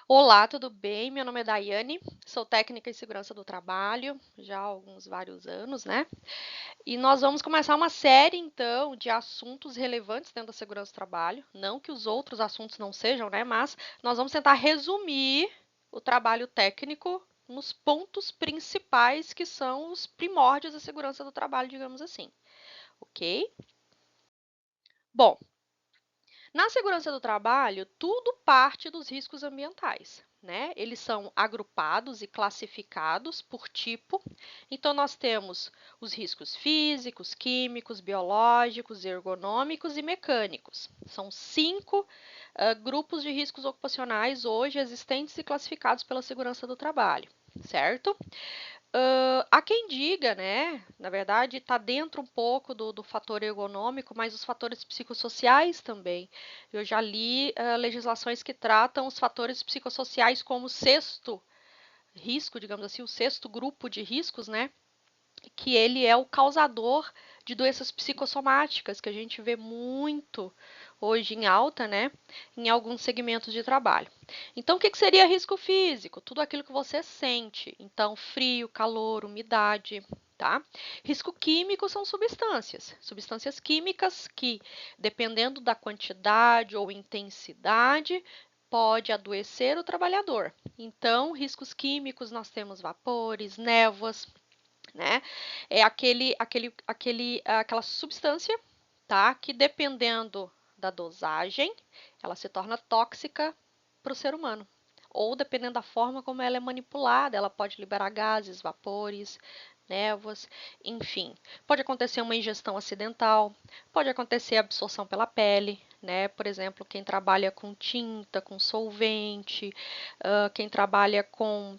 Olá, tudo bem? Meu nome é Daiane, sou técnica em segurança do trabalho já há vários anos, né? E nós vamos começar uma série, então, de assuntos relevantes dentro da segurança do trabalho. Não que os outros assuntos não sejam, né? Mas nós vamos tentar resumir o trabalho técnico nos pontos principais que são os primórdios da segurança do trabalho, digamos assim, ok? Bom, na segurança do trabalho, tudo parte dos riscos ambientais, né? Eles são agrupados e classificados por tipo. Então, nós temos os riscos físicos, químicos, biológicos, ergonômicos e mecânicos. São cinco grupos de riscos ocupacionais hoje existentes e classificados pela segurança do trabalho, certo? Há quem diga, né? Na verdade, está dentro um pouco do fator ergonômico, mas os fatores psicossociais também. Eu já li legislações que tratam os fatores psicossociais como sexto risco, digamos assim, o sexto grupo de riscos, né? Que ele é o causador de doenças psicossomáticas, que a gente vê muito hoje em alta, né, em alguns segmentos de trabalho. Então, o que seria risco físico? Tudo aquilo que você sente. Então, frio, calor, umidade, tá? Risco químico são substâncias químicas que, dependendo da quantidade ou intensidade, pode adoecer o trabalhador. Então, riscos químicos nós temos vapores, névoas, né? É aquela substância, tá? Que dependendo da dosagem, ela se torna tóxica para o ser humano. Ou dependendo da forma como ela é manipulada, ela pode liberar gases, vapores, névoas, enfim. Pode acontecer uma ingestão acidental, pode acontecer absorção pela pele, né? Por exemplo, quem trabalha com tinta, com solvente, quem trabalha com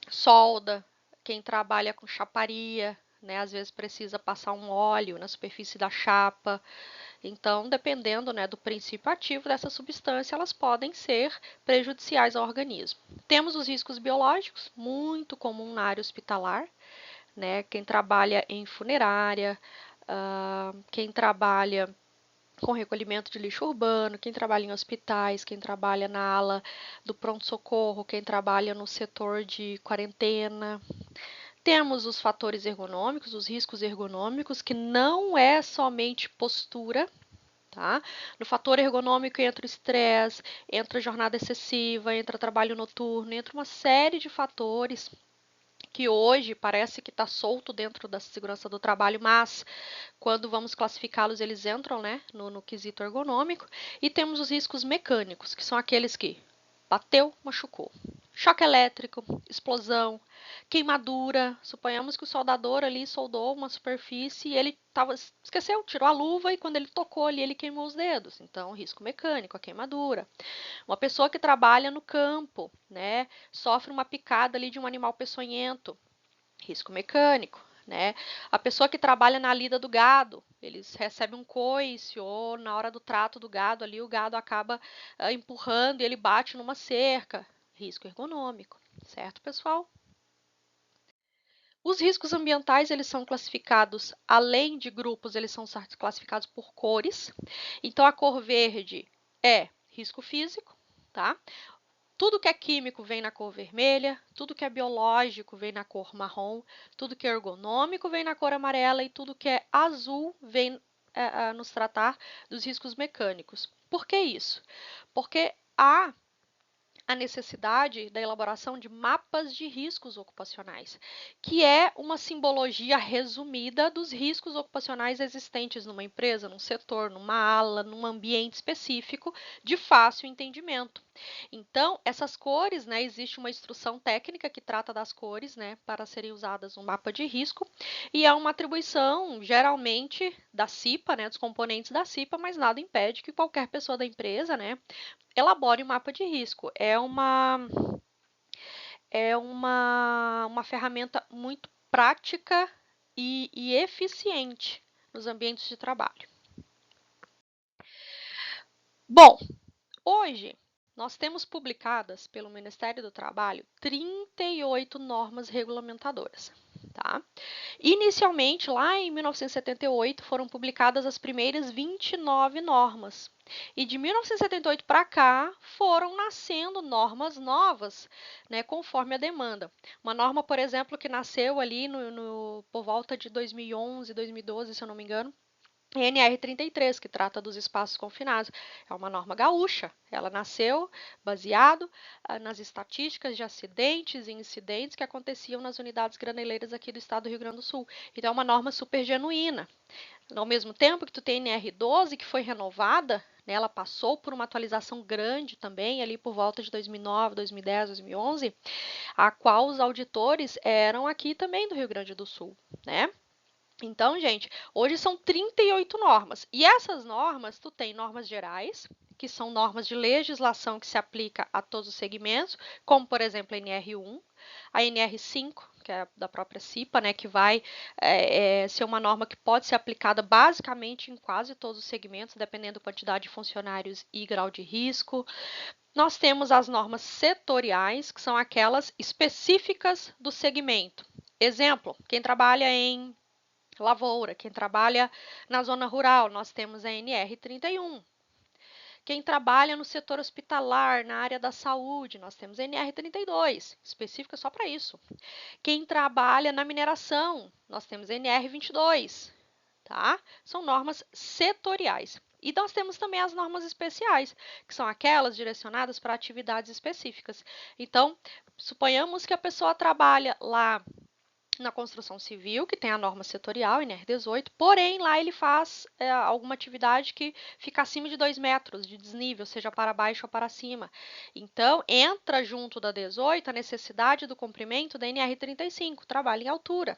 solda, quem trabalha com chaparia, né, às vezes precisa passar um óleo na superfície da chapa. Então, dependendo, né, do princípio ativo dessa substância, elas podem ser prejudiciais ao organismo. Temos os riscos biológicos, muito comum na área hospitalar, né, quem trabalha em funerária, quem trabalha com recolhimento de lixo urbano, quem trabalha em hospitais, quem trabalha na ala do pronto-socorro, quem trabalha no setor de quarentena. Temos os fatores ergonômicos, os riscos ergonômicos, que não é somente postura, tá? No fator ergonômico entra o estresse, entra a jornada excessiva, entra trabalho noturno, entra uma série de fatores que hoje parece que está solto dentro da segurança do trabalho, mas quando vamos classificá-los, eles entram, né, no quesito ergonômico. E temos os riscos mecânicos, que são aqueles que bateu, machucou. Choque elétrico, explosão, queimadura. Suponhamos que o soldador ali soldou uma superfície e ele esqueceu, tirou a luva e quando ele tocou ali, ele queimou os dedos. Então, risco mecânico, a queimadura. Uma pessoa que trabalha no campo, né, sofre uma picada ali de um animal peçonhento, risco mecânico, né? A pessoa que trabalha na lida do gado, eles recebem um coice ou na hora do trato do gado ali, o gado acaba empurrando e ele bate numa cerca, risco ergonômico, certo, pessoal? Os riscos ambientais, eles são classificados, além de grupos, eles são classificados por cores. Então, a cor verde é risco físico, tá? Tudo que é químico vem na cor vermelha, tudo que é biológico vem na cor marrom, tudo que é ergonômico vem na cor amarela e tudo que é azul vem nos tratar dos riscos mecânicos. Por que isso? Porque há a necessidade da elaboração de mapas de riscos ocupacionais, que é uma simbologia resumida dos riscos ocupacionais existentes numa empresa, num setor, numa ala, num ambiente específico de fácil entendimento. Então, essas cores, né, existe uma instrução técnica que trata das cores, né, para serem usadas no mapa de risco, e é uma atribuição geralmente da CIPA, né, dos componentes da CIPA, mas nada impede que qualquer pessoa da empresa, né, elabore um mapa de risco. É uma ferramenta muito prática e eficiente nos ambientes de trabalho. Bom, hoje nós temos publicadas pelo Ministério do Trabalho 38 normas regulamentadoras. tá? Inicialmente, lá em 1978, foram publicadas as primeiras 29 normas. E de 1978 para cá, foram nascendo normas novas, né, conforme a demanda. Uma norma, por exemplo, que nasceu ali por volta de 2011, 2012, se eu não me engano, NR33, que trata dos espaços confinados. É uma norma gaúcha. Ela nasceu baseado nas estatísticas de acidentes e incidentes que aconteciam nas unidades graneleiras aqui do estado do Rio Grande do Sul. Então, é uma norma super genuína. Ao mesmo tempo que tu tem NR12, que foi renovada, né, ela passou por uma atualização grande também, ali por volta de 2009, 2010, 2011, a qual os auditores eram aqui também do Rio Grande do Sul, né? Então, gente, hoje são 38 normas. E essas normas, tu tem normas gerais, que são normas de legislação que se aplica a todos os segmentos, como, por exemplo, a NR1, a NR5, que é da própria CIPA, né, que vai ser uma norma que pode ser aplicada basicamente em quase todos os segmentos, dependendo da quantidade de funcionários e grau de risco. Nós temos as normas setoriais, que são aquelas específicas do segmento. Exemplo, quem trabalha em lavoura, quem trabalha na zona rural, nós temos a NR31. Quem trabalha no setor hospitalar, na área da saúde, nós temos a NR32, específica só para isso. Quem trabalha na mineração, nós temos a NR22, tá? São normas setoriais. E nós temos também as normas especiais, que são aquelas direcionadas para atividades específicas. Então, suponhamos que a pessoa trabalha lá na construção civil, que tem a norma setorial, NR18, porém lá ele faz alguma atividade que fica acima de 2 metros de desnível, seja para baixo ou para cima. Então, entra junto da 18 a necessidade do cumprimento da NR35, trabalho em altura.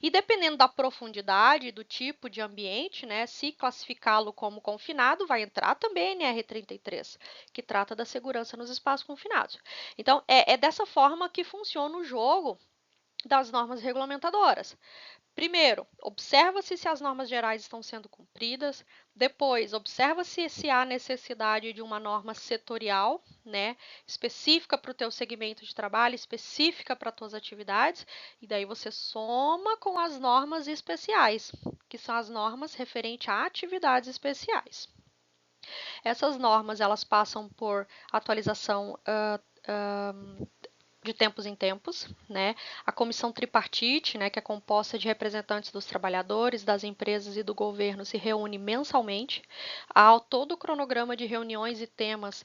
E dependendo da profundidade, do tipo de ambiente, né, se classificá-lo como confinado, vai entrar também a NR33, que trata da segurança nos espaços confinados. Então, é dessa forma que funciona o jogo das normas regulamentadoras. Primeiro, observa-se se as normas gerais estão sendo cumpridas. Depois, observa-se se há necessidade de uma norma setorial, né, específica para o teu segmento de trabalho, específica para as tuas atividades. E daí você soma com as normas especiais, que são as normas referentes a atividades especiais. Essas normas, elas passam por atualização de tempos em tempos, né? A comissão tripartite, né, que é composta de representantes dos trabalhadores, das empresas e do governo, se reúne mensalmente. Há todo o cronograma de reuniões e temas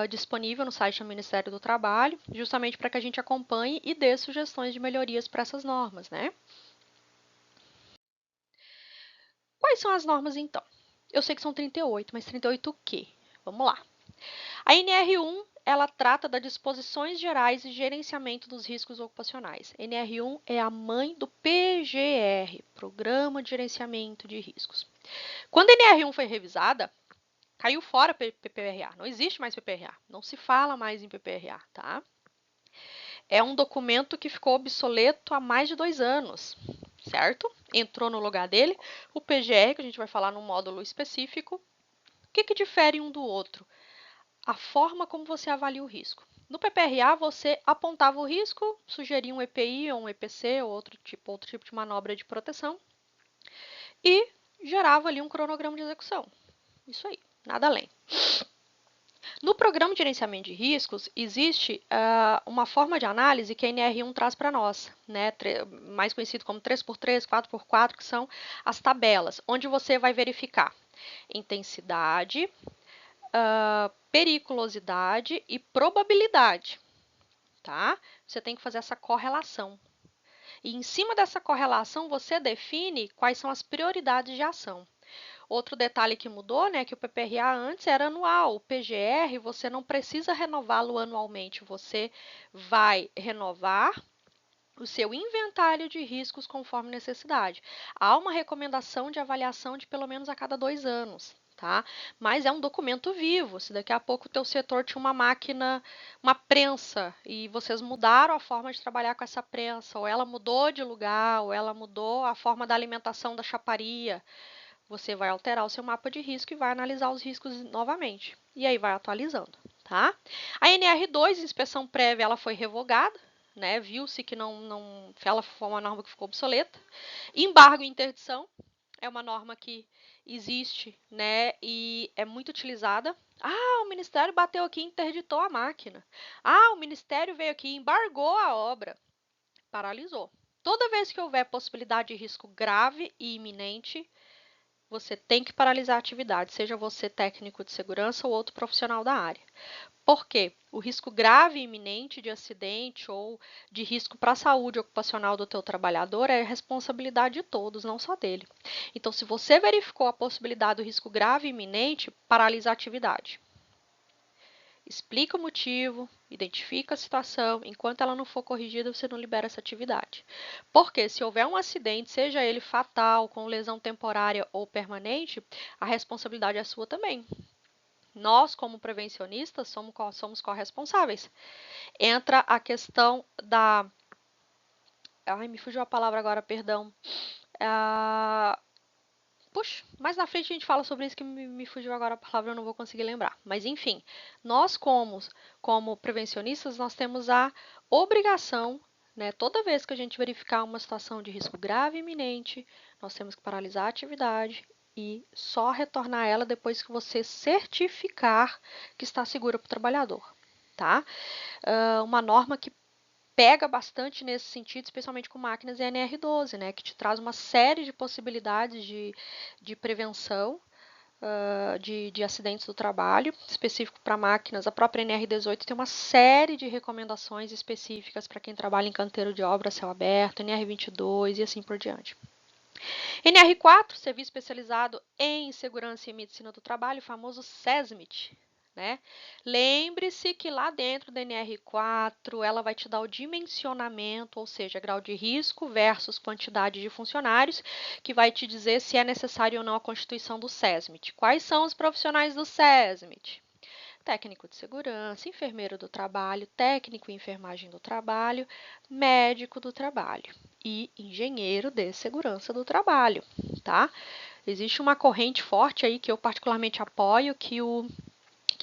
disponível no site do Ministério do Trabalho, justamente para que a gente acompanhe e dê sugestões de melhorias para essas normas, né? Quais são as normas, então? Eu sei que são 38, mas 38 o quê? Vamos lá. A NR1, ela trata das disposições gerais de gerenciamento dos riscos ocupacionais. NR1 é a mãe do PGR, Programa de Gerenciamento de Riscos. Quando a NR1 foi revisada, caiu fora PPRA, não existe mais PPRA, não se fala mais em PPRA, tá? É um documento que ficou obsoleto há mais de 2 anos, certo? Entrou no lugar dele o PGR, que a gente vai falar num módulo específico. O que difere um do outro? A forma como você avalia o risco. No PPRA, você apontava o risco, sugeria um EPI ou um EPC ou outro tipo de manobra de proteção e gerava ali um cronograma de execução. Isso aí, nada além. No programa de gerenciamento de riscos, existe uma forma de análise que a NR1 traz para nós, né? Mais conhecido como 3x3, 4x4, que são as tabelas, onde você vai verificar intensidade, periculosidade e probabilidade, tá? Você tem que fazer essa correlação. E em cima dessa correlação, você define quais são as prioridades de ação. Outro detalhe que mudou, né, que o PPRA antes era anual. O PGR, você não precisa renová-lo anualmente, você vai renovar o seu inventário de riscos conforme necessidade. Há uma recomendação de avaliação de pelo menos a cada 2 anos, tá? Mas é um documento vivo. Se daqui a pouco o teu setor tinha uma máquina, uma prensa, e vocês mudaram a forma de trabalhar com essa prensa, ou ela mudou de lugar, ou ela mudou a forma da alimentação da chaparia, você vai alterar o seu mapa de risco e vai analisar os riscos novamente. E aí vai atualizando, tá? A NR2, inspeção prévia, ela foi revogada, né? Viu-se que ela foi uma norma que ficou obsoleta. Embargo e interdição é uma norma que existe, né, e é muito utilizada. Ah, o Ministério bateu aqui e interditou a máquina. Ah, o Ministério veio aqui e embargou a obra. Paralisou. Toda vez que houver possibilidade de risco grave e iminente, você tem que paralisar a atividade, seja você técnico de segurança ou outro profissional da área. Por quê? O risco grave e iminente de acidente ou de risco para a saúde ocupacional do teu trabalhador é responsabilidade de todos, não só dele. Então, se você verificou a possibilidade do risco grave e iminente, paralisa a atividade. Explica o motivo, identifica a situação, enquanto ela não for corrigida, você não libera essa atividade. Porque se houver um acidente, seja ele fatal, com lesão temporária ou permanente, a responsabilidade é sua também. Nós, como prevencionistas, somos corresponsáveis. Entra a questão da... Ai, me fugiu a palavra agora, perdão. Puxa, mais na frente a gente fala sobre isso que me fugiu agora a palavra, eu não vou conseguir lembrar. Mas enfim, nós como prevencionistas, nós temos a obrigação, né, toda vez que a gente verificar uma situação de risco grave e iminente, nós temos que paralisar a atividade e só retornar ela depois que você certificar que está segura para o trabalhador, tá? Uma norma que pega bastante nesse sentido, especialmente com máquinas NR12, né, que te traz uma série de possibilidades de prevenção de acidentes do trabalho, específico para máquinas. A própria NR18 tem uma série de recomendações específicas para quem trabalha em canteiro de obra a céu aberto, NR22 e assim por diante. NR4, Serviço Especializado em Segurança e Medicina do Trabalho, o famoso SESMIT. Né? Lembre-se que lá dentro da NR4 ela vai te dar o dimensionamento, ou seja, grau de risco versus quantidade de funcionários, que vai te dizer se é necessário ou não a constituição do SESMIT. Quais são os profissionais do SESMIT? Técnico de segurança, enfermeiro do trabalho, técnico em enfermagem do trabalho, médico do trabalho e engenheiro de segurança do trabalho, tá? Existe uma corrente forte aí que eu particularmente apoio, que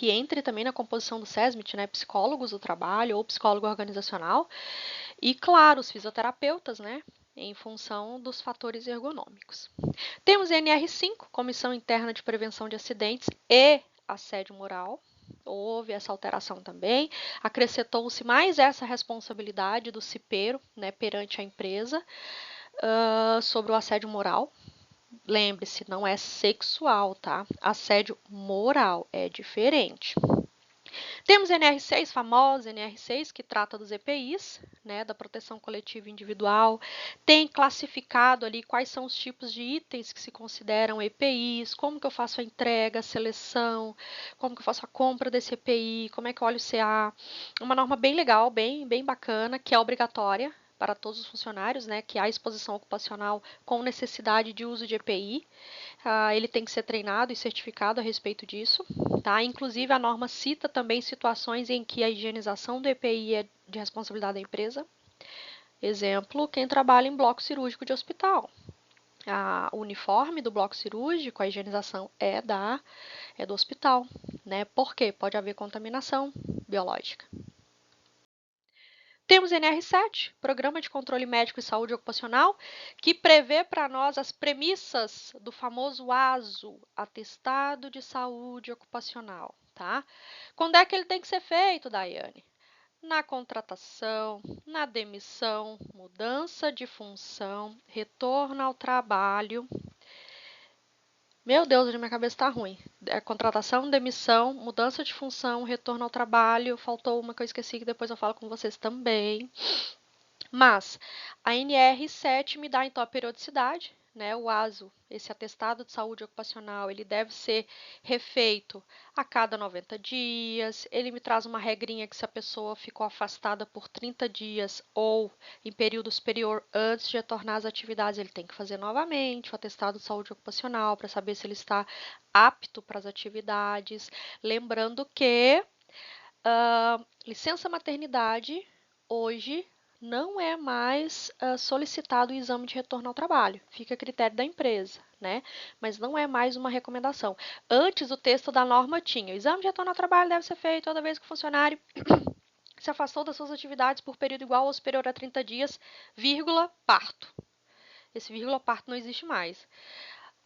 entre também na composição do SESMIT, né, psicólogos do trabalho ou psicólogo organizacional e, claro, os fisioterapeutas, né, em função dos fatores ergonômicos. Temos NR5, Comissão Interna de Prevenção de Acidentes e Assédio Moral. Houve essa alteração também, acrescentou-se mais essa responsabilidade do cipeiro, né, perante a empresa, sobre o assédio moral. Lembre-se, não é sexual, tá? Assédio moral é diferente. Temos NR6, famosa NR6, que trata dos EPIs, né, da proteção coletiva individual. Tem classificado ali quais são os tipos de itens que se consideram EPIs, como que eu faço a entrega, a seleção, como que eu faço a compra desse EPI, como é que eu olho o CA. Uma norma bem legal, bem bacana, que é obrigatória para todos os funcionários, né, que há exposição ocupacional com necessidade de uso de EPI. Ele tem que ser treinado e certificado a respeito disso, tá? Inclusive, a norma cita também situações em que a higienização do EPI é de responsabilidade da empresa. Exemplo, quem trabalha em bloco cirúrgico de hospital. O uniforme do bloco cirúrgico, a higienização é do hospital, né? Por quê? Pode haver contaminação biológica. Temos NR7, Programa de Controle Médico e Saúde Ocupacional, que prevê para nós as premissas do famoso ASO, Atestado de Saúde Ocupacional, tá? Quando é que ele tem que ser feito, Daiane? Na contratação, na demissão, mudança de função, retorno ao trabalho. Meu Deus, hoje minha cabeça está ruim. Contratação, demissão, mudança de função, retorno ao trabalho. Faltou uma que eu esqueci que depois eu falo com vocês também. Mas a NR7 me dá então a periodicidade, né? O ASO, esse atestado de saúde ocupacional, ele deve ser refeito a cada 90 dias. Ele me traz uma regrinha que se a pessoa ficou afastada por 30 dias ou em período superior antes de retornar às atividades, ele tem que fazer novamente o atestado de saúde ocupacional para saber se ele está apto para as atividades. Lembrando que licença maternidade hoje não é mais solicitado o exame de retorno ao trabalho, fica a critério da empresa, né? Mas não é mais uma recomendação. Antes, o texto da norma tinha: o exame de retorno ao trabalho deve ser feito toda vez que o funcionário se afastou das suas atividades por período igual ou superior a 30 dias, vírgula, parto. Esse vírgula parto não existe mais.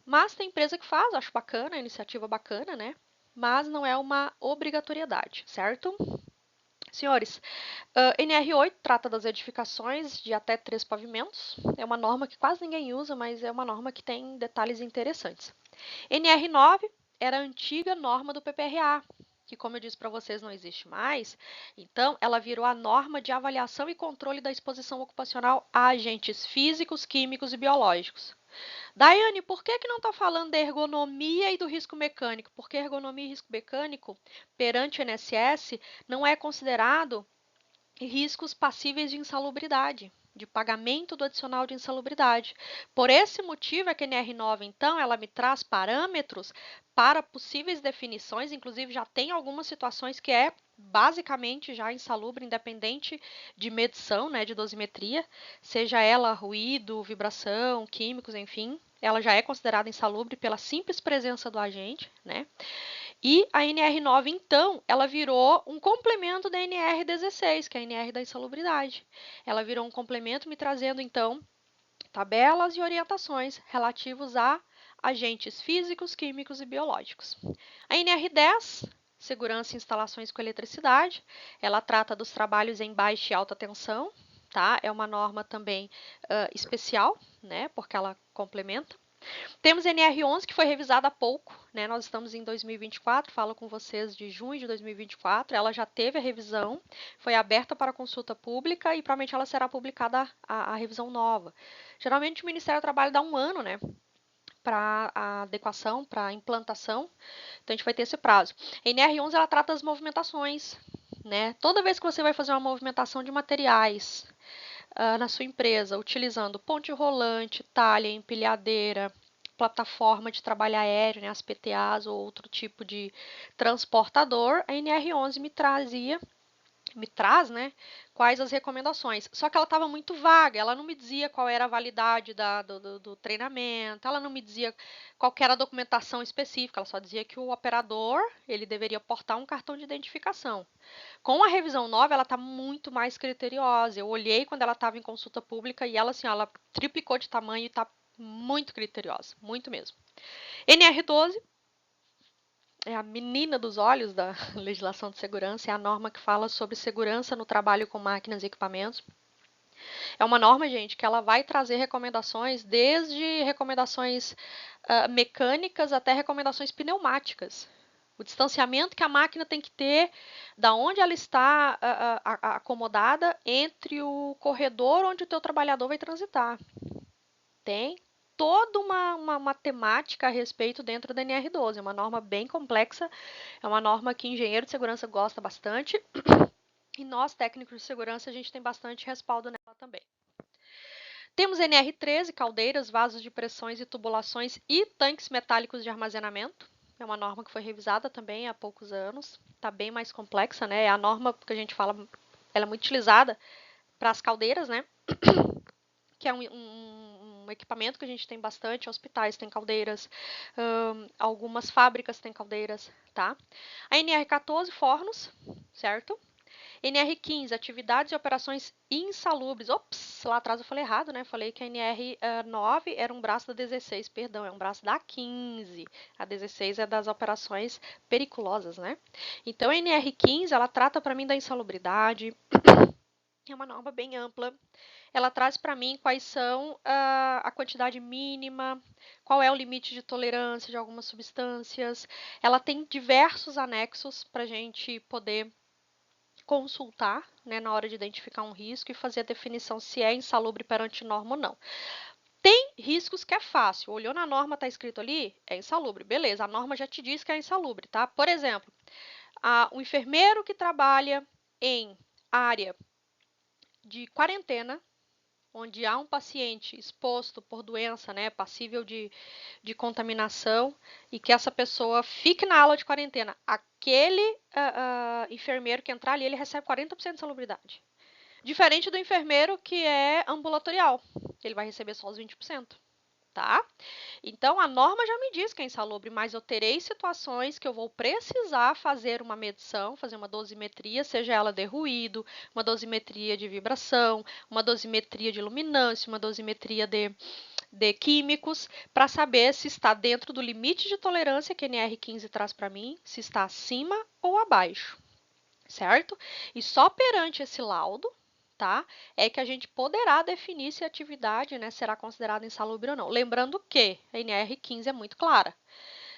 Mas tem empresa que faz, acho bacana, iniciativa bacana, né? Mas não é uma obrigatoriedade, certo? Senhores, NR8 trata das edificações de até 3 pavimentos. É uma norma que quase ninguém usa, mas é uma norma que tem detalhes interessantes. NR9 era a antiga norma do PPRA, que, como eu disse para vocês, não existe mais. Então, ela virou a norma de avaliação e controle da exposição ocupacional a agentes físicos, químicos e biológicos. Daiane, por que não está falando da ergonomia e do risco mecânico? Porque ergonomia e risco mecânico, perante o INSS, não é considerado riscos passíveis de insalubridade, de pagamento do adicional de insalubridade. Por esse motivo, a QNR9, então, ela me traz parâmetros para possíveis definições, inclusive já tem algumas situações que é basicamente já insalubre, independente de medição, né, de dosimetria, seja ela ruído, vibração, químicos, enfim, ela já é considerada insalubre pela simples presença do agente, né? E a NR9, então, ela virou um complemento da NR16, que é a NR da insalubridade. Ela virou um complemento me trazendo, então, tabelas e orientações relativos a agentes físicos, químicos e biológicos. A NR10, segurança em instalações com eletricidade, ela trata dos trabalhos em baixa e alta tensão, tá? É uma norma também especial, né? Porque ela complementa. Temos NR11, que foi revisada há pouco, né? Nós estamos em 2024, falo com vocês de junho de 2024. Ela já teve a revisão, foi aberta para consulta pública e provavelmente ela será publicada a revisão nova. Geralmente o Ministério do Trabalho dá um ano, né? Para a adequação, para a implantação, então a gente vai ter esse prazo. A NR11 ela trata das movimentações, né? Toda vez que você vai fazer uma movimentação de materiais na sua empresa, utilizando ponte rolante, talha, empilhadeira, plataforma de trabalho aéreo, né, as PTAs ou outro tipo de transportador, a NR11 me traz, né, quais as recomendações. Só que ela estava muito vaga, ela não me dizia qual era a validade do treinamento, ela não me dizia qual era a documentação específica, ela só dizia que o operador ele deveria portar um cartão de identificação. Com a revisão nova, ela está muito mais criteriosa. Eu olhei quando ela estava em consulta pública e ela, assim, ela triplicou de tamanho e está muito criteriosa, muito mesmo. NR12 é a menina dos olhos da legislação de segurança, é a norma que fala sobre segurança no trabalho com máquinas e equipamentos. É uma norma, gente, que ela vai trazer recomendações, desde recomendações mecânicas até recomendações pneumáticas. O distanciamento que a máquina tem que ter, da onde ela está acomodada, entre o corredor onde o teu trabalhador vai transitar. Tem toda uma temática a respeito dentro da NR12. É uma norma bem complexa, é uma norma que engenheiro de segurança gosta bastante. E nós, técnicos de segurança, a gente tem bastante respaldo nela também. Temos NR13, caldeiras, vasos de pressões e tubulações e tanques metálicos de armazenamento. É uma norma que foi revisada também há poucos anos. Está bem mais complexa, né? É a norma que a gente fala, ela é muito utilizada para as caldeiras, né? Que é um equipamento que a gente tem bastante. Hospitais têm caldeiras, algumas fábricas têm caldeiras, tá? A NR14, fornos, certo? NR15, atividades e operações insalubres. Ops, lá atrás eu falei errado, né? Falei que a NR9 era um braço da 16, perdão, é um braço da 15. A 16 é das operações periculosas, né? Então, a NR15, ela trata para mim da insalubridade, é uma norma bem ampla. Ela traz para mim quais são a quantidade mínima, qual é o limite de tolerância de algumas substâncias. Ela tem diversos anexos para a gente poder consultar, né, na hora de identificar um risco e fazer a definição se é insalubre perante norma ou não. Tem riscos que é fácil. Olhou na norma, está escrito ali, é insalubre. Beleza, a norma já te diz que é insalubre, tá? Por exemplo, o enfermeiro que trabalha em área de quarentena, onde há um paciente exposto por doença, né, passível de contaminação, e que essa pessoa fique na aula de quarentena, aquele enfermeiro que entrar ali, ele recebe 40% de salubridade. Diferente do enfermeiro que é ambulatorial, ele vai receber só os 20%. tá? Então, a norma já me diz que é insalubre, mas eu terei situações que eu vou precisar fazer uma medição, fazer uma dosimetria, seja ela de ruído, uma dosimetria de vibração, uma dosimetria de luminância, uma dosimetria de químicos, para saber se está dentro do limite de tolerância que a NR15 traz para mim, se está acima ou abaixo, certo? E só perante esse laudo, tá, é que a gente poderá definir se a atividade, né, será considerada insalubre ou não. Lembrando que a NR15 é muito clara.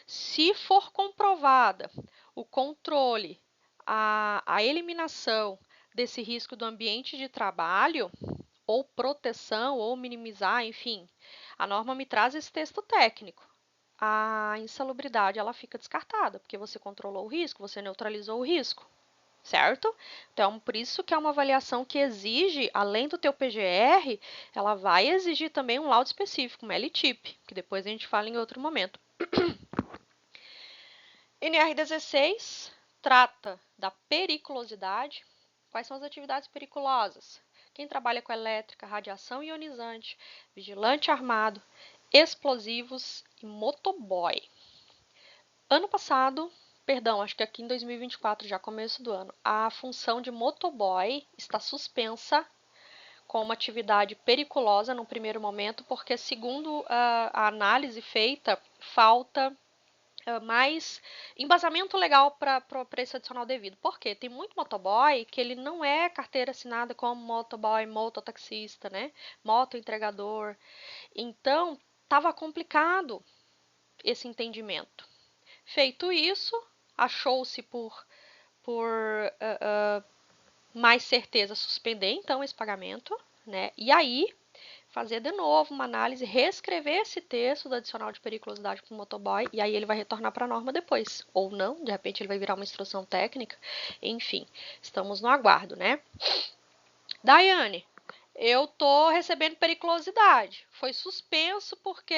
Se for comprovada o controle, a eliminação desse risco do ambiente de trabalho, ou proteção, ou minimizar, enfim, a norma me traz esse texto técnico. A insalubridade ela fica descartada, porque você controlou o risco, você neutralizou o risco, certo? Então, por isso que é uma avaliação que exige, além do teu PGR, ela vai exigir também um laudo específico, um LTIP, que depois a gente fala em outro momento. NR16 trata da periculosidade. Quais são as atividades periculosas? Quem trabalha com elétrica, radiação ionizante, vigilante armado, explosivos e motoboy. Ano passado, perdão, acho que aqui em 2024, já começo do ano, a função de motoboy está suspensa como atividade periculosa no primeiro momento, porque segundo a análise feita, falta mais embasamento legal para esse adicional devido. Por quê? Tem muito motoboy que ele não é carteira assinada como motoboy, mototaxista, né? Motoentregador. Então, estava complicado esse entendimento. Feito isso, achou-se por mais certeza suspender então esse pagamento, né? E aí fazer de novo uma análise, reescrever esse texto do adicional de periculosidade para o motoboy e aí ele vai retornar para a norma depois. Ou não, de repente ele vai virar uma instrução técnica. Enfim, estamos no aguardo, né? Daiane, eu tô recebendo periculosidade. Foi suspenso porque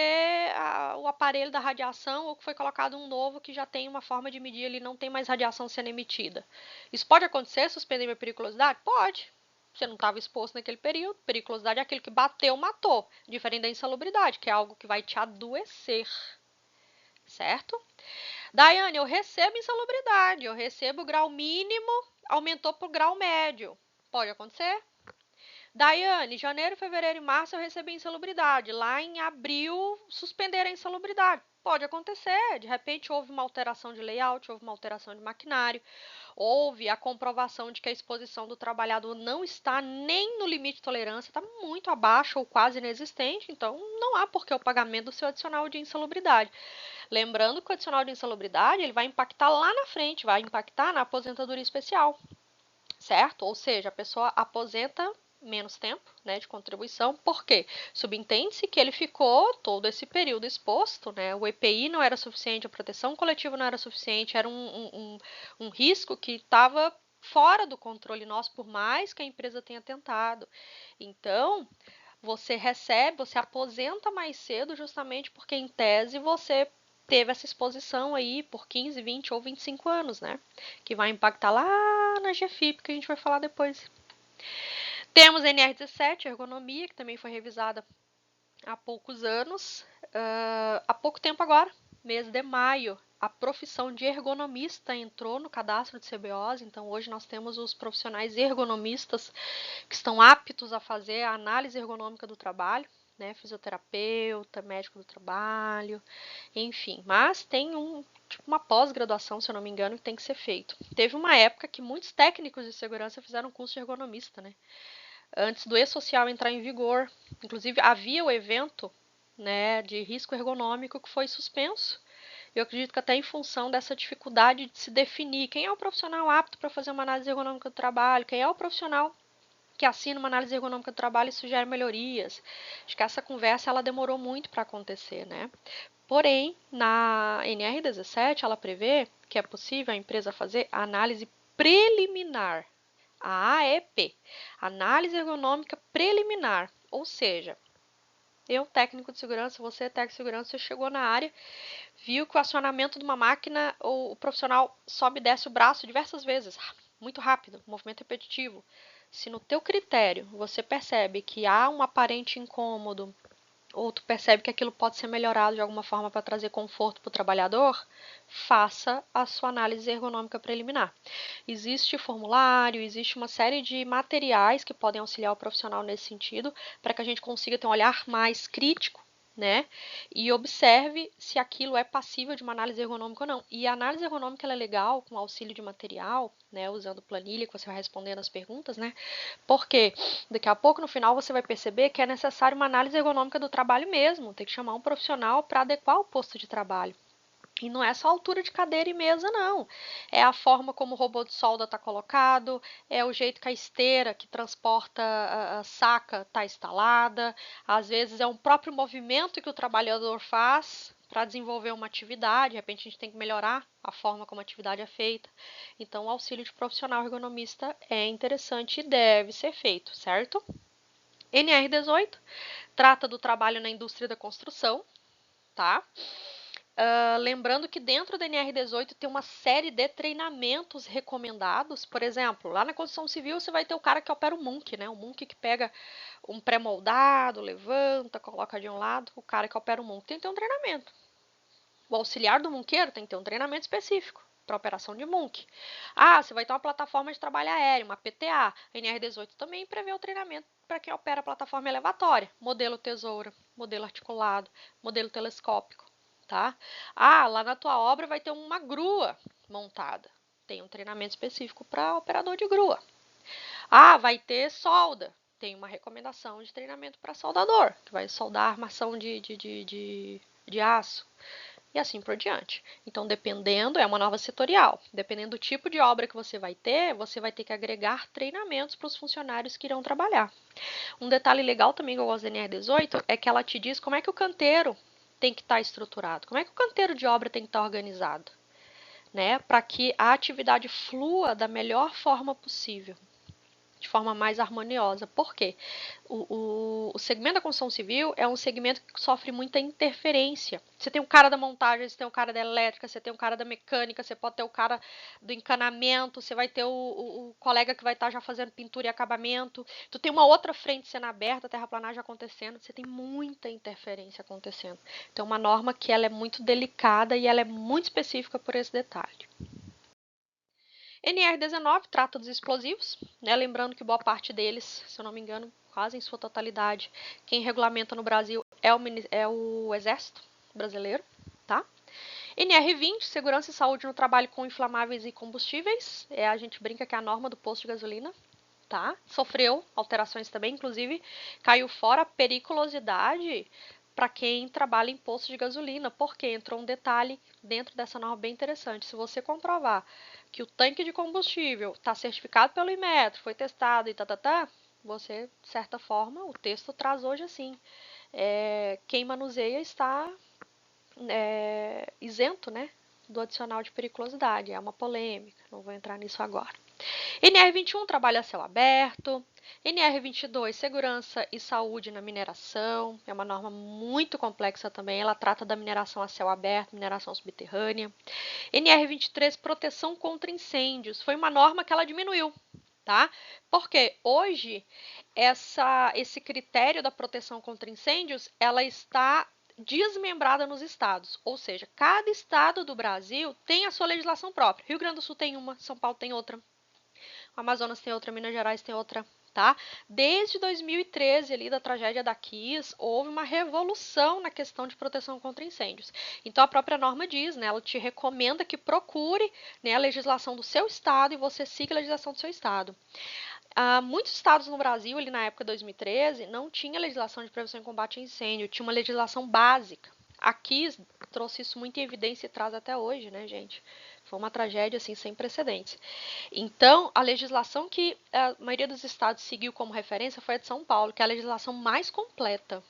o aparelho da radiação ou que foi colocado um novo que já tem uma forma de medir, ele não tem mais radiação sendo emitida. Isso pode acontecer, suspender minha periculosidade? Pode. Você não estava exposto naquele período. Periculosidade é aquele que bateu, matou. Diferente da insalubridade, que é algo que vai te adoecer. Certo? Daiane, eu recebo insalubridade. Eu recebo o grau mínimo, aumentou para o grau médio. Pode acontecer? Daiane, janeiro, fevereiro e março eu recebi insalubridade. Lá em abril, suspenderam a insalubridade. Pode acontecer, de repente houve uma alteração de layout, houve uma alteração de maquinário, houve a comprovação de que a exposição do trabalhador não está nem no limite de tolerância, está muito abaixo ou quase inexistente, então não há por que o pagamento do seu adicional de insalubridade. Lembrando que o adicional de insalubridade ele vai impactar lá na frente, vai impactar na aposentadoria especial, certo? Ou seja, a pessoa aposenta menos tempo, né, de contribuição, por quê? Subentende-se que ele ficou todo esse período exposto, né, o EPI não era suficiente, a proteção coletiva não era suficiente, era um risco que estava fora do controle nosso, por mais que a empresa tenha tentado. Então, você recebe, você aposenta mais cedo justamente porque, em tese, você teve essa exposição aí por 15, 20 ou 25 anos, né? Que vai impactar lá na GFIP, que a gente vai falar depois. Temos a NR17, ergonomia, que também foi revisada há poucos anos. Há pouco tempo agora, mês de maio, a profissão de ergonomista entrou no cadastro de CBOs, então hoje nós temos os profissionais ergonomistas que estão aptos a fazer a análise ergonômica do trabalho, né, fisioterapeuta, médico do trabalho, enfim, mas tem tipo uma pós-graduação, se eu não me engano, que tem que ser feito. Teve uma época que muitos técnicos de segurança fizeram curso de ergonomista, né, antes do E-Social entrar em vigor. Inclusive, havia o evento, né, de risco ergonômico que foi suspenso. Eu acredito que até em função dessa dificuldade de se definir quem é o profissional apto para fazer uma análise ergonômica do trabalho, quem é o profissional que assina uma análise ergonômica do trabalho e sugere melhorias. Acho que essa conversa ela demorou muito para acontecer, né? Porém, na NR17, ela prevê que é possível a empresa fazer a análise preliminar, a AEP, análise ergonômica preliminar, ou seja, eu, técnico de segurança, você, técnico de segurança, você chegou na área, viu que o acionamento de uma máquina, o profissional sobe e desce o braço diversas vezes, muito rápido, movimento repetitivo. Se no teu critério você percebe que há um aparente incômodo, ou tu percebe que aquilo pode ser melhorado de alguma forma para trazer conforto para o trabalhador, faça a sua análise ergonômica preliminar. Existe formulário, existe uma série de materiais que podem auxiliar o profissional nesse sentido, para que a gente consiga ter um olhar mais crítico, né? E observe se aquilo é passível de uma análise ergonômica ou não. E a análise ergonômica ela é legal com auxílio de material, né? Usando planilha que você vai respondendo as perguntas, né? Porque daqui a pouco, no final, você vai perceber que é necessário uma análise ergonômica do trabalho mesmo. Tem que chamar um profissional para adequar o posto de trabalho. E não é só a altura de cadeira e mesa, não. É a forma como o robô de solda está colocado, é o jeito que a esteira que transporta a saca está instalada. Às vezes é um próprio movimento que o trabalhador faz para desenvolver uma atividade. De repente a gente tem que melhorar a forma como a atividade é feita. Então o auxílio de profissional ergonomista é interessante e deve ser feito, certo? NR18 trata do trabalho na indústria da construção, tá? Lembrando que dentro do NR18 tem uma série de treinamentos recomendados. Por exemplo, lá na construção civil você vai ter o cara que opera o Munk, né? O Munk que pega um pré-moldado, levanta, coloca de um lado. O cara que opera o Munk tem que ter um treinamento. O auxiliar do munqueiro tem que ter um treinamento específico para operação de Munk. Ah, você vai ter uma plataforma de trabalho aéreo, uma PTA. A NR18 também prevê o treinamento para quem opera a plataforma elevatória, modelo tesoura, modelo articulado, modelo telescópico. Tá? Ah, lá na tua obra vai ter uma grua montada. Tem um treinamento específico para operador de grua. Ah, vai ter solda. Tem uma recomendação de treinamento para soldador, que vai soldar armação de aço. E assim por diante. Então, dependendo, é uma nova setorial. Dependendo do tipo de obra que você vai ter que agregar treinamentos para os funcionários que irão trabalhar. Um detalhe legal também que eu gosto da NR18 é que ela te diz como é que o canteiro tem que estar estruturado, como é que o canteiro de obra tem que estar organizado, né? Para que a atividade flua da melhor forma possível, de forma mais harmoniosa. Por quê? O segmento da construção civil é um segmento que sofre muita interferência. Você tem o cara da montagem, você tem o cara da elétrica, você tem o cara da mecânica, você pode ter o cara do encanamento, você vai ter o colega que vai estar já fazendo pintura e acabamento. Tu tem uma outra frente sendo aberta, terraplanagem acontecendo, você tem muita interferência acontecendo. Então, uma norma que ela é muito delicada e ela é muito específica por esse detalhe. NR19 trata dos explosivos, né? Lembrando que boa parte deles, se eu não me engano, quase em sua totalidade, quem regulamenta no Brasil é o Exército Brasileiro, tá? NR20, segurança e saúde no trabalho com inflamáveis e combustíveis, a gente brinca que é a norma do posto de gasolina, tá? Sofreu alterações também, inclusive caiu fora a periculosidade para quem trabalha em posto de gasolina, porque entrou um detalhe dentro dessa norma bem interessante. Se você comprovar que o tanque de combustível está certificado pelo Inmetro, foi testado e você, de certa forma, o texto traz hoje assim, quem manuseia está isento, né, do adicional de periculosidade. É uma polêmica, não vou entrar nisso agora. NR21, trabalho a céu aberto. NR22, segurança e saúde na mineração. É uma norma muito complexa também. Ela trata da mineração a céu aberto, mineração subterrânea. NR23, proteção contra incêndios. Foi uma norma que ela diminuiu, tá? Porque hoje esse critério da proteção contra incêndios, ela está desmembrada nos estados, ou seja, cada estado do Brasil tem a sua legislação própria. Rio Grande do Sul tem uma, São Paulo tem outra, Amazonas tem outra, Minas Gerais tem outra, tá? Desde 2013, ali da tragédia da Kiss, houve uma revolução na questão de proteção contra incêndios. Então, a própria norma diz, né, ela te recomenda que procure, né, a legislação do seu estado e você siga a legislação do seu estado. Muitos estados no Brasil, ali na época de 2013, não tinha legislação de prevenção e combate a incêndio, tinha uma legislação básica. Aqui trouxe isso muito em evidência e traz até hoje, né, gente? Foi uma tragédia assim sem precedentes. Então, a legislação que a maioria dos estados seguiu como referência foi a de São Paulo, que é a legislação mais completa.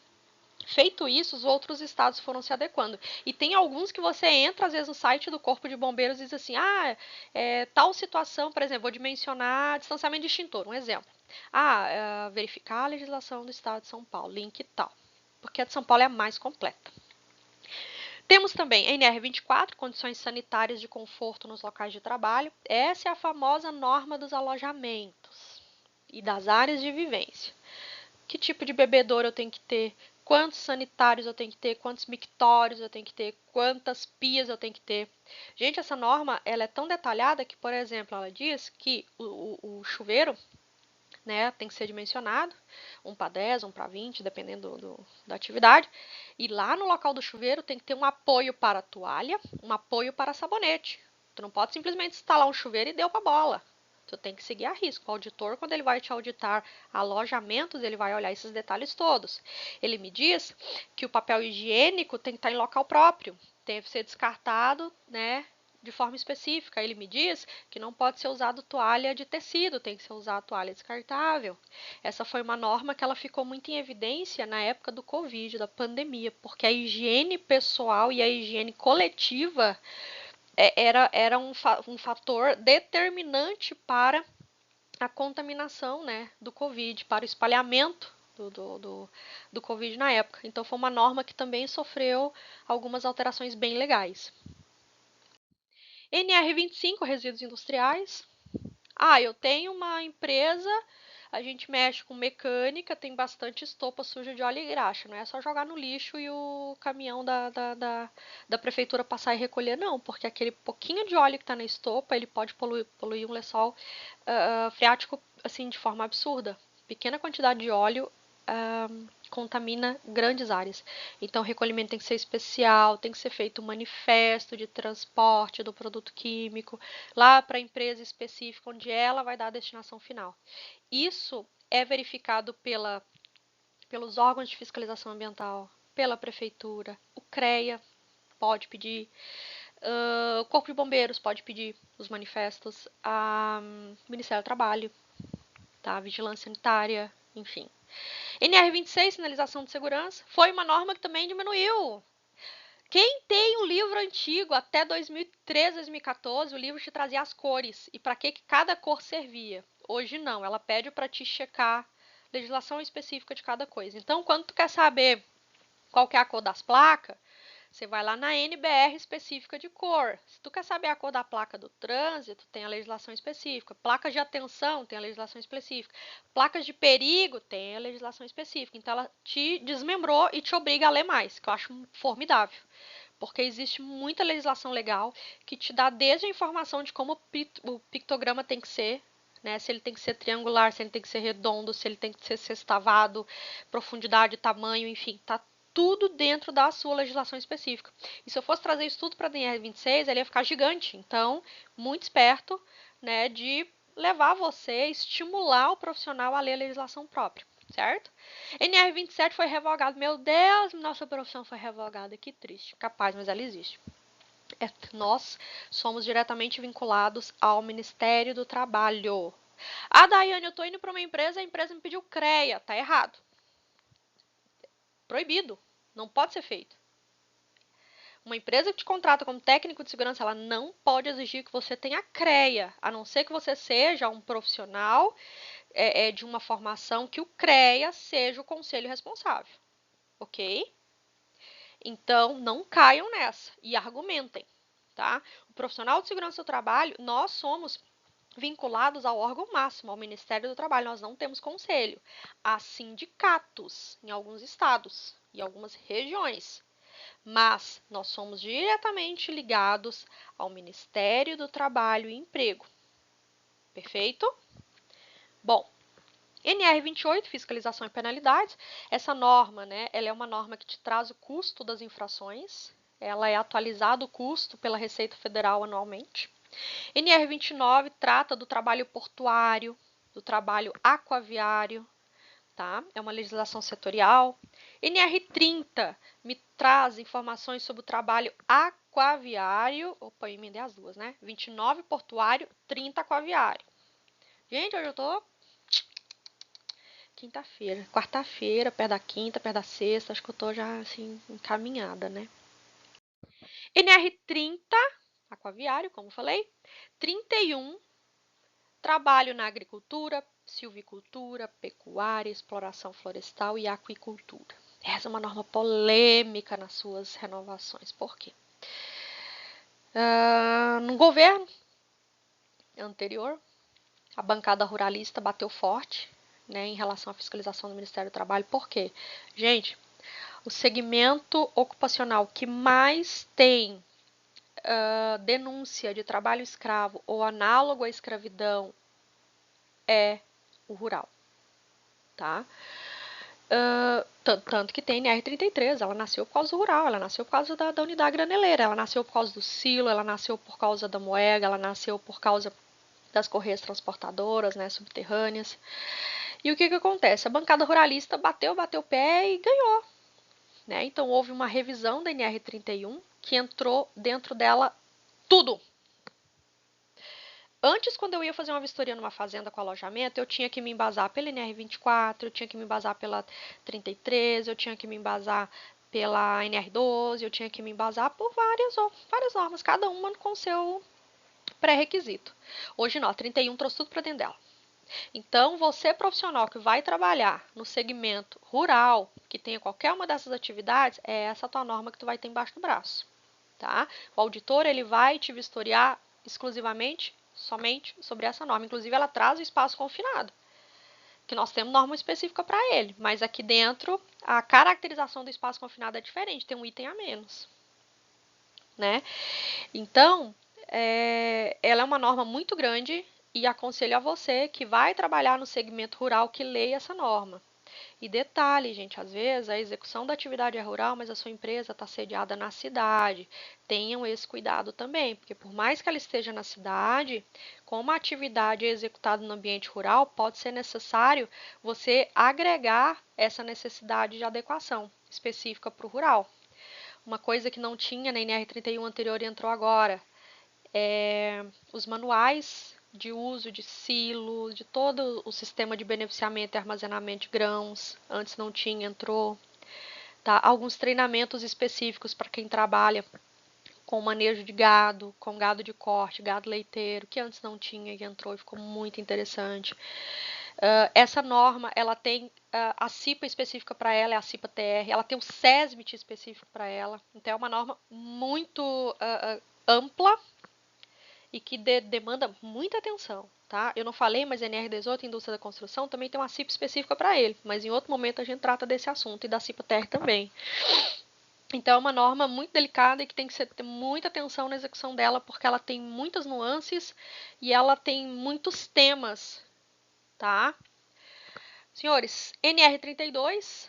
Feito isso, os outros estados foram se adequando. E tem alguns que você entra, às vezes, no site do Corpo de Bombeiros e diz assim, tal situação, por exemplo, vou dimensionar distanciamento de extintor, um exemplo. Verificar a legislação do estado de São Paulo, link tal. Porque a de São Paulo é a mais completa. Temos também a NR24, condições sanitárias de conforto nos locais de trabalho. Essa é a famosa norma dos alojamentos e das áreas de vivência. Que tipo de bebedouro eu tenho que ter? quantos sanitários eu tenho que ter, quantos mictórios eu tenho que ter, quantas pias eu tenho que ter. Gente, essa norma ela é tão detalhada que, por exemplo, ela diz que o chuveiro, né, tem que ser dimensionado, 1 para 10, 1 para 20, dependendo da atividade. E lá no local do chuveiro tem que ter um apoio para a toalha, um apoio para sabonete. Tu não pode simplesmente instalar um chuveiro e deu para bola. Tu tem que seguir a risco. O auditor, quando ele vai te auditar alojamentos, ele vai olhar esses detalhes todos. Ele me diz que o papel higiênico tem que estar em local próprio, tem que ser descartado, né, de forma específica. Ele me diz que não pode ser usado toalha de tecido, tem que ser usado toalha descartável. Essa foi uma norma que ela ficou muito em evidência na época do Covid, da pandemia, porque a higiene pessoal e a higiene coletiva era um fator determinante para a contaminação, né, do Covid, para o espalhamento do Covid na época. Então, foi uma norma que também sofreu algumas alterações bem legais. NR25, resíduos industriais. Eu tenho uma empresa, a gente mexe com mecânica, tem bastante estopa suja de óleo e graxa. Não é só jogar no lixo e o caminhão da prefeitura passar e recolher, não, porque aquele pouquinho de óleo que está na estopa, ele pode poluir um lençol freático assim, de forma absurda. Pequena quantidade de óleo contamina grandes áreas. Então, o recolhimento tem que ser especial, tem que ser feito um manifesto de transporte do produto químico lá para a empresa específica, onde ela vai dar a destinação final. Isso é verificado pelos órgãos de fiscalização ambiental, pela prefeitura, o CREA pode pedir, o Corpo de Bombeiros pode pedir os manifestos, o Ministério do Trabalho, tá? A Vigilância Sanitária, enfim. NR26, sinalização de segurança, foi uma norma que também diminuiu. Quem tem um livro antigo até 2013, 2014, o livro te trazia as cores e para que cada cor servia. Hoje não, ela pede para te checar legislação específica de cada coisa. Então, quando tu quer saber qual que é a cor das placas, você vai lá na NBR específica de cor. Se tu quer saber a cor da placa do trânsito, tem a legislação específica. Placas de atenção, tem a legislação específica. Placas de perigo, tem a legislação específica. Então, ela te desmembrou e te obriga a ler mais, que eu acho formidável. Porque existe muita legislação legal que te dá desde a informação de como o pictograma tem que ser, né? Se ele tem que ser triangular, se ele tem que ser redondo, se ele tem que ser sextavado, profundidade, tamanho, enfim, tá tudo dentro da sua legislação específica. E se eu fosse trazer isso tudo para a DNR26, ele ia ficar gigante. Então, muito esperto, né, de levar você, estimular o profissional a ler a legislação própria, certo? NR27 foi revogado. Meu Deus, nossa profissão foi revogada. Que triste. Capaz, mas ela existe. Nós somos diretamente vinculados ao Ministério do Trabalho. Daiane, eu tô indo para uma empresa, a empresa me pediu CREA. Tá errado. Proibido. Não pode ser feito. Uma empresa que te contrata como técnico de segurança, ela não pode exigir que você tenha CREA, a não ser que você seja um profissional de uma formação que o CREA seja o conselho responsável, ok? Então, não caiam nessa e argumentem, tá? O profissional de segurança do trabalho, nós somos vinculados ao órgão máximo, ao Ministério do Trabalho, nós não temos conselho. Há sindicatos em alguns estados e algumas regiões, mas nós somos diretamente ligados ao Ministério do Trabalho e Emprego. Perfeito? Bom, NR28, fiscalização e penalidades. Essa norma, né, ela é uma norma que te traz o custo das infrações. Ela é atualizado o custo pela Receita Federal anualmente. NR29 trata do trabalho portuário, do trabalho aquaviário, tá? É uma legislação setorial. NR30 me traz informações sobre o trabalho aquaviário. Opa, eu emendei as duas, né? 29 portuário, 30 aquaviário. Gente, hoje eu tô quinta-feira, quarta-feira, perto da quinta, perto da sexta, acho que eu tô já assim encaminhada, né? NR30, aquaviário, como falei. 31, trabalho na agricultura, silvicultura, pecuária, exploração florestal e aquicultura. Essa é uma norma polêmica nas suas renovações. Por quê? No governo anterior, a bancada ruralista bateu forte, né, em relação à fiscalização do Ministério do Trabalho. Por quê? Gente, O segmento ocupacional que mais tem denúncia de trabalho escravo ou análogo à escravidão é o rural, tá? Tanto que tem NR33, ela nasceu por causa do rural, ela nasceu por causa da unidade graneleira, ela nasceu por causa do silo, ela nasceu por causa da moega, ela nasceu por causa das correias transportadoras, né, subterrâneas. E o que acontece? A bancada ruralista bateu o pé e ganhou, né? Então houve uma revisão da NR31 que entrou dentro dela tudo. Antes, quando eu ia fazer uma vistoria numa fazenda com alojamento, eu tinha que me embasar pela NR24, eu tinha que me embasar pela 33, eu tinha que me embasar pela NR12, eu tinha que me embasar por várias normas, cada uma com seu pré-requisito. Hoje não, a 31 trouxe tudo para dentro dela. Então, você profissional que vai trabalhar no segmento rural, que tenha qualquer uma dessas atividades, é essa a tua norma que tu vai ter embaixo do braço, tá? O auditor, ele vai te vistoriar exclusivamente, somente sobre essa norma. Inclusive, ela traz o espaço confinado, que nós temos norma específica para ele, mas aqui dentro, a caracterização do espaço confinado é diferente, tem um item a menos, né? Então, ela é uma norma muito grande e aconselho a você que vai trabalhar no segmento rural que leia essa norma. E detalhe, gente, às vezes a execução da atividade é rural, mas a sua empresa está sediada na cidade. Tenham esse cuidado também, porque por mais que ela esteja na cidade, como a atividade é executada no ambiente rural, pode ser necessário você agregar essa necessidade de adequação específica para o rural. Uma coisa que não tinha na NR31 anterior e entrou agora os manuais de uso de silos, de todo o sistema de beneficiamento e armazenamento de grãos. Antes não tinha, entrou. Tá? Alguns treinamentos específicos para quem trabalha com manejo de gado, com gado de corte, gado leiteiro, que antes não tinha e entrou e ficou muito interessante. Essa norma, ela tem a CIPA específica para ela, é a CIPA-TR, ela tem o SESMIT específico para ela, então é uma norma muito ampla e que demanda muita atenção, tá? Eu não falei, mas a NR18, Indústria da Construção, também tem uma CIPA específica para ele, mas em outro momento a gente trata desse assunto e da CIPA-TR também. Então é uma norma muito delicada e que tem que ter muita atenção na execução dela, porque ela tem muitas nuances e ela tem muitos temas, tá? Senhores, NR32,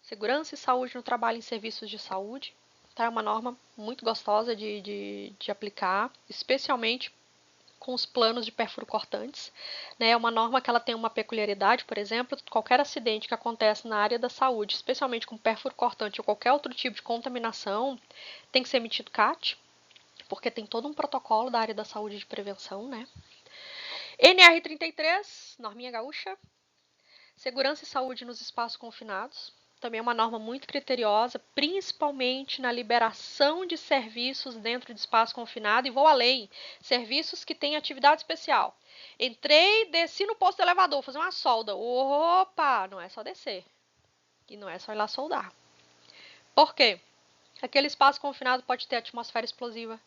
Segurança e Saúde no Trabalho em Serviços de Saúde, tá? É uma norma muito gostosa de aplicar, especialmente com os planos de perfuro cortantes. Né? É uma norma que ela tem uma peculiaridade, por exemplo, qualquer acidente que acontece na área da saúde, especialmente com perfuro cortante ou qualquer outro tipo de contaminação, tem que ser emitido CAT, porque tem todo um protocolo da área da saúde de prevenção, né? NR33, norminha gaúcha, segurança e saúde nos espaços confinados. Também é uma norma muito criteriosa, principalmente na liberação de serviços dentro de espaço confinado. E vou além, serviços que têm atividade especial. Entrei, desci no posto do elevador, fazer uma solda. Opa, não é só descer. E não é só ir lá soldar. Por quê? Aquele espaço confinado pode ter atmosfera explosiva,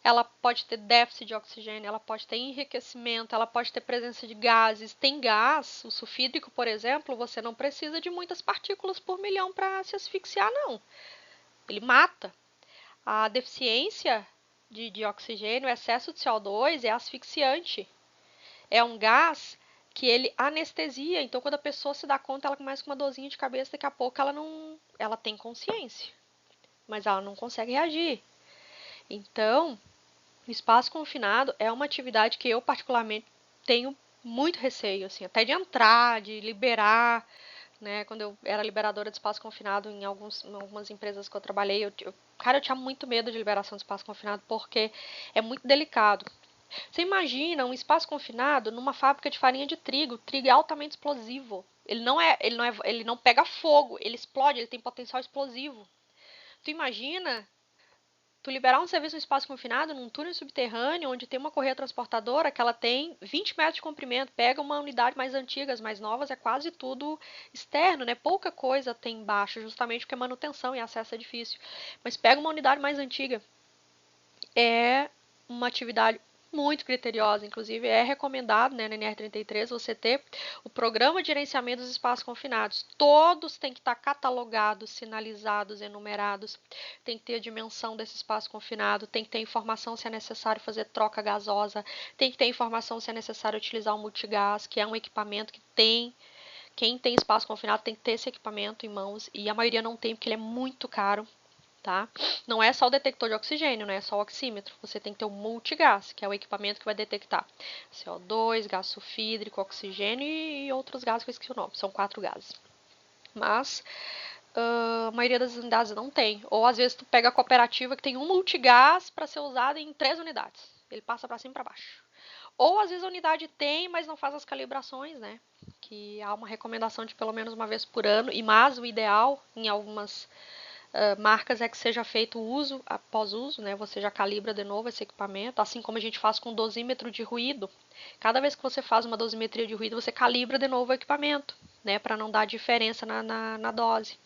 ela pode ter déficit de oxigênio, ela pode ter enriquecimento, ela pode ter presença de gases. Tem gás, o sulfídrico, por exemplo, você não precisa de muitas partículas por milhão para se asfixiar, não. Ele mata. A deficiência de oxigênio, o excesso de CO2 é asfixiante. É um gás que ele anestesia, então quando a pessoa se dá conta, ela começa com uma dorzinha de cabeça, daqui a pouco ela tem consciência, mas ela não consegue reagir. Então, o espaço confinado é uma atividade que eu particularmente tenho muito receio, assim, até de entrar, de liberar, né? Quando eu era liberadora de espaço confinado em algumas empresas que eu trabalhei, cara, eu tinha muito medo de liberação de espaço confinado porque é muito delicado. Você imagina um espaço confinado numa fábrica de farinha de trigo, o trigo é altamente explosivo. Ele não pega fogo, ele explode, ele tem potencial explosivo. Tu imagina tu liberar um serviço no espaço confinado, num túnel subterrâneo, onde tem uma correia transportadora que ela tem 20 metros de comprimento, pega uma unidade mais antiga, as mais novas, é quase tudo externo, né? Pouca coisa tem embaixo, justamente porque manutenção e acesso é difícil. Mas pega uma unidade mais antiga, é uma atividade muito criteriosa, inclusive é recomendado, né, na NR33 você ter o programa de gerenciamento dos espaços confinados. Todos têm que estar catalogados, sinalizados, enumerados, tem que ter a dimensão desse espaço confinado, tem que ter informação se é necessário fazer troca gasosa, tem que ter informação se é necessário utilizar o multigás, que é um equipamento que tem. Quem tem espaço confinado tem que ter esse equipamento em mãos e a maioria não tem porque ele é muito caro. Tá? Não é só o detector de oxigênio, não é só o oxímetro. Você tem que ter o multigás, que é o equipamento que vai detectar CO2, gás sulfídrico, oxigênio e outros gases que eu esqueci o nome. São 4 gases. Mas a maioria das unidades não tem. Ou às vezes tu pega a cooperativa que tem um multigás para ser usado em 3 unidades. Ele passa para cima e para baixo. Ou às vezes a unidade tem, mas não faz as calibrações, né? Que há uma recomendação de pelo menos uma vez por ano, e mas o ideal em algumas marcas é que seja feito o uso após uso, né? Você já calibra de novo esse equipamento, assim como a gente faz com dosímetro de ruído. Cada vez que você faz uma dosimetria de ruído, você calibra de novo o equipamento, né? Para não dar diferença na dose.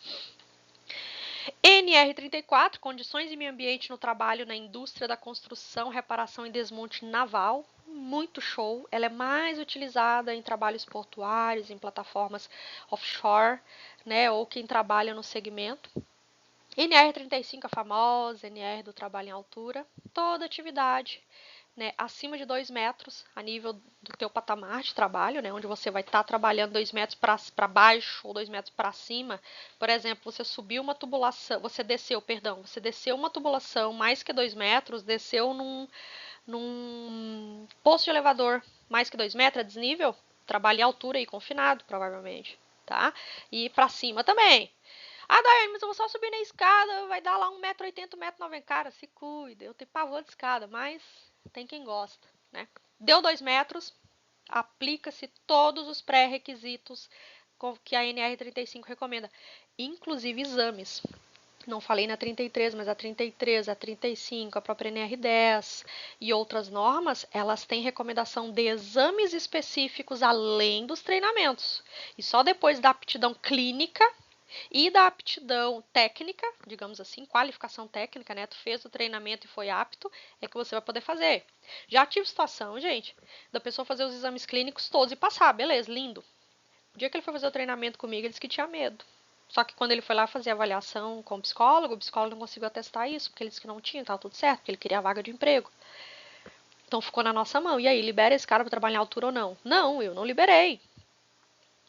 NR34, condições e meio ambiente no trabalho na indústria da construção, reparação e desmonte naval. Muito show. Ela é mais utilizada em trabalhos portuários, em plataformas offshore, né? Ou quem trabalha no segmento. NR35, a famosa NR do trabalho em altura, toda atividade, né, acima de 2 metros, a nível do teu patamar de trabalho, né, onde você vai estar trabalhando 2 metros para baixo ou 2 metros para cima. Por exemplo, você subiu uma tubulação, você desceu uma tubulação mais que 2 metros, desceu num posto de elevador mais que 2 metros, é desnível, trabalho em altura e confinado, provavelmente, tá? E para cima também. Ah, Daiane, mas eu vou só subir na escada, vai dar lá 1,80 m, 1,90 m. Cara, se cuida. Eu tenho pavor de escada, mas tem quem gosta, né? Deu 2 metros, aplica-se todos os pré-requisitos que a NR35 recomenda, inclusive exames. Não falei na 33, mas a 33, a 35, a própria NR10 e outras normas, elas têm recomendação de exames específicos além dos treinamentos. E só depois da aptidão clínica e da aptidão técnica, digamos assim, qualificação técnica, né? Tu fez o treinamento e foi apto, é que você vai poder fazer. Já tive situação, gente, da pessoa fazer os exames clínicos todos e passar, beleza, lindo. O dia que ele foi fazer o treinamento comigo, ele disse que tinha medo. Só que quando ele foi lá fazer a avaliação com o psicólogo não conseguiu atestar isso, porque ele disse que não tinha, estava tudo certo, porque ele queria a vaga de emprego. Então ficou na nossa mão. E aí, libera esse cara para trabalhar em altura ou não? Não, eu não liberei.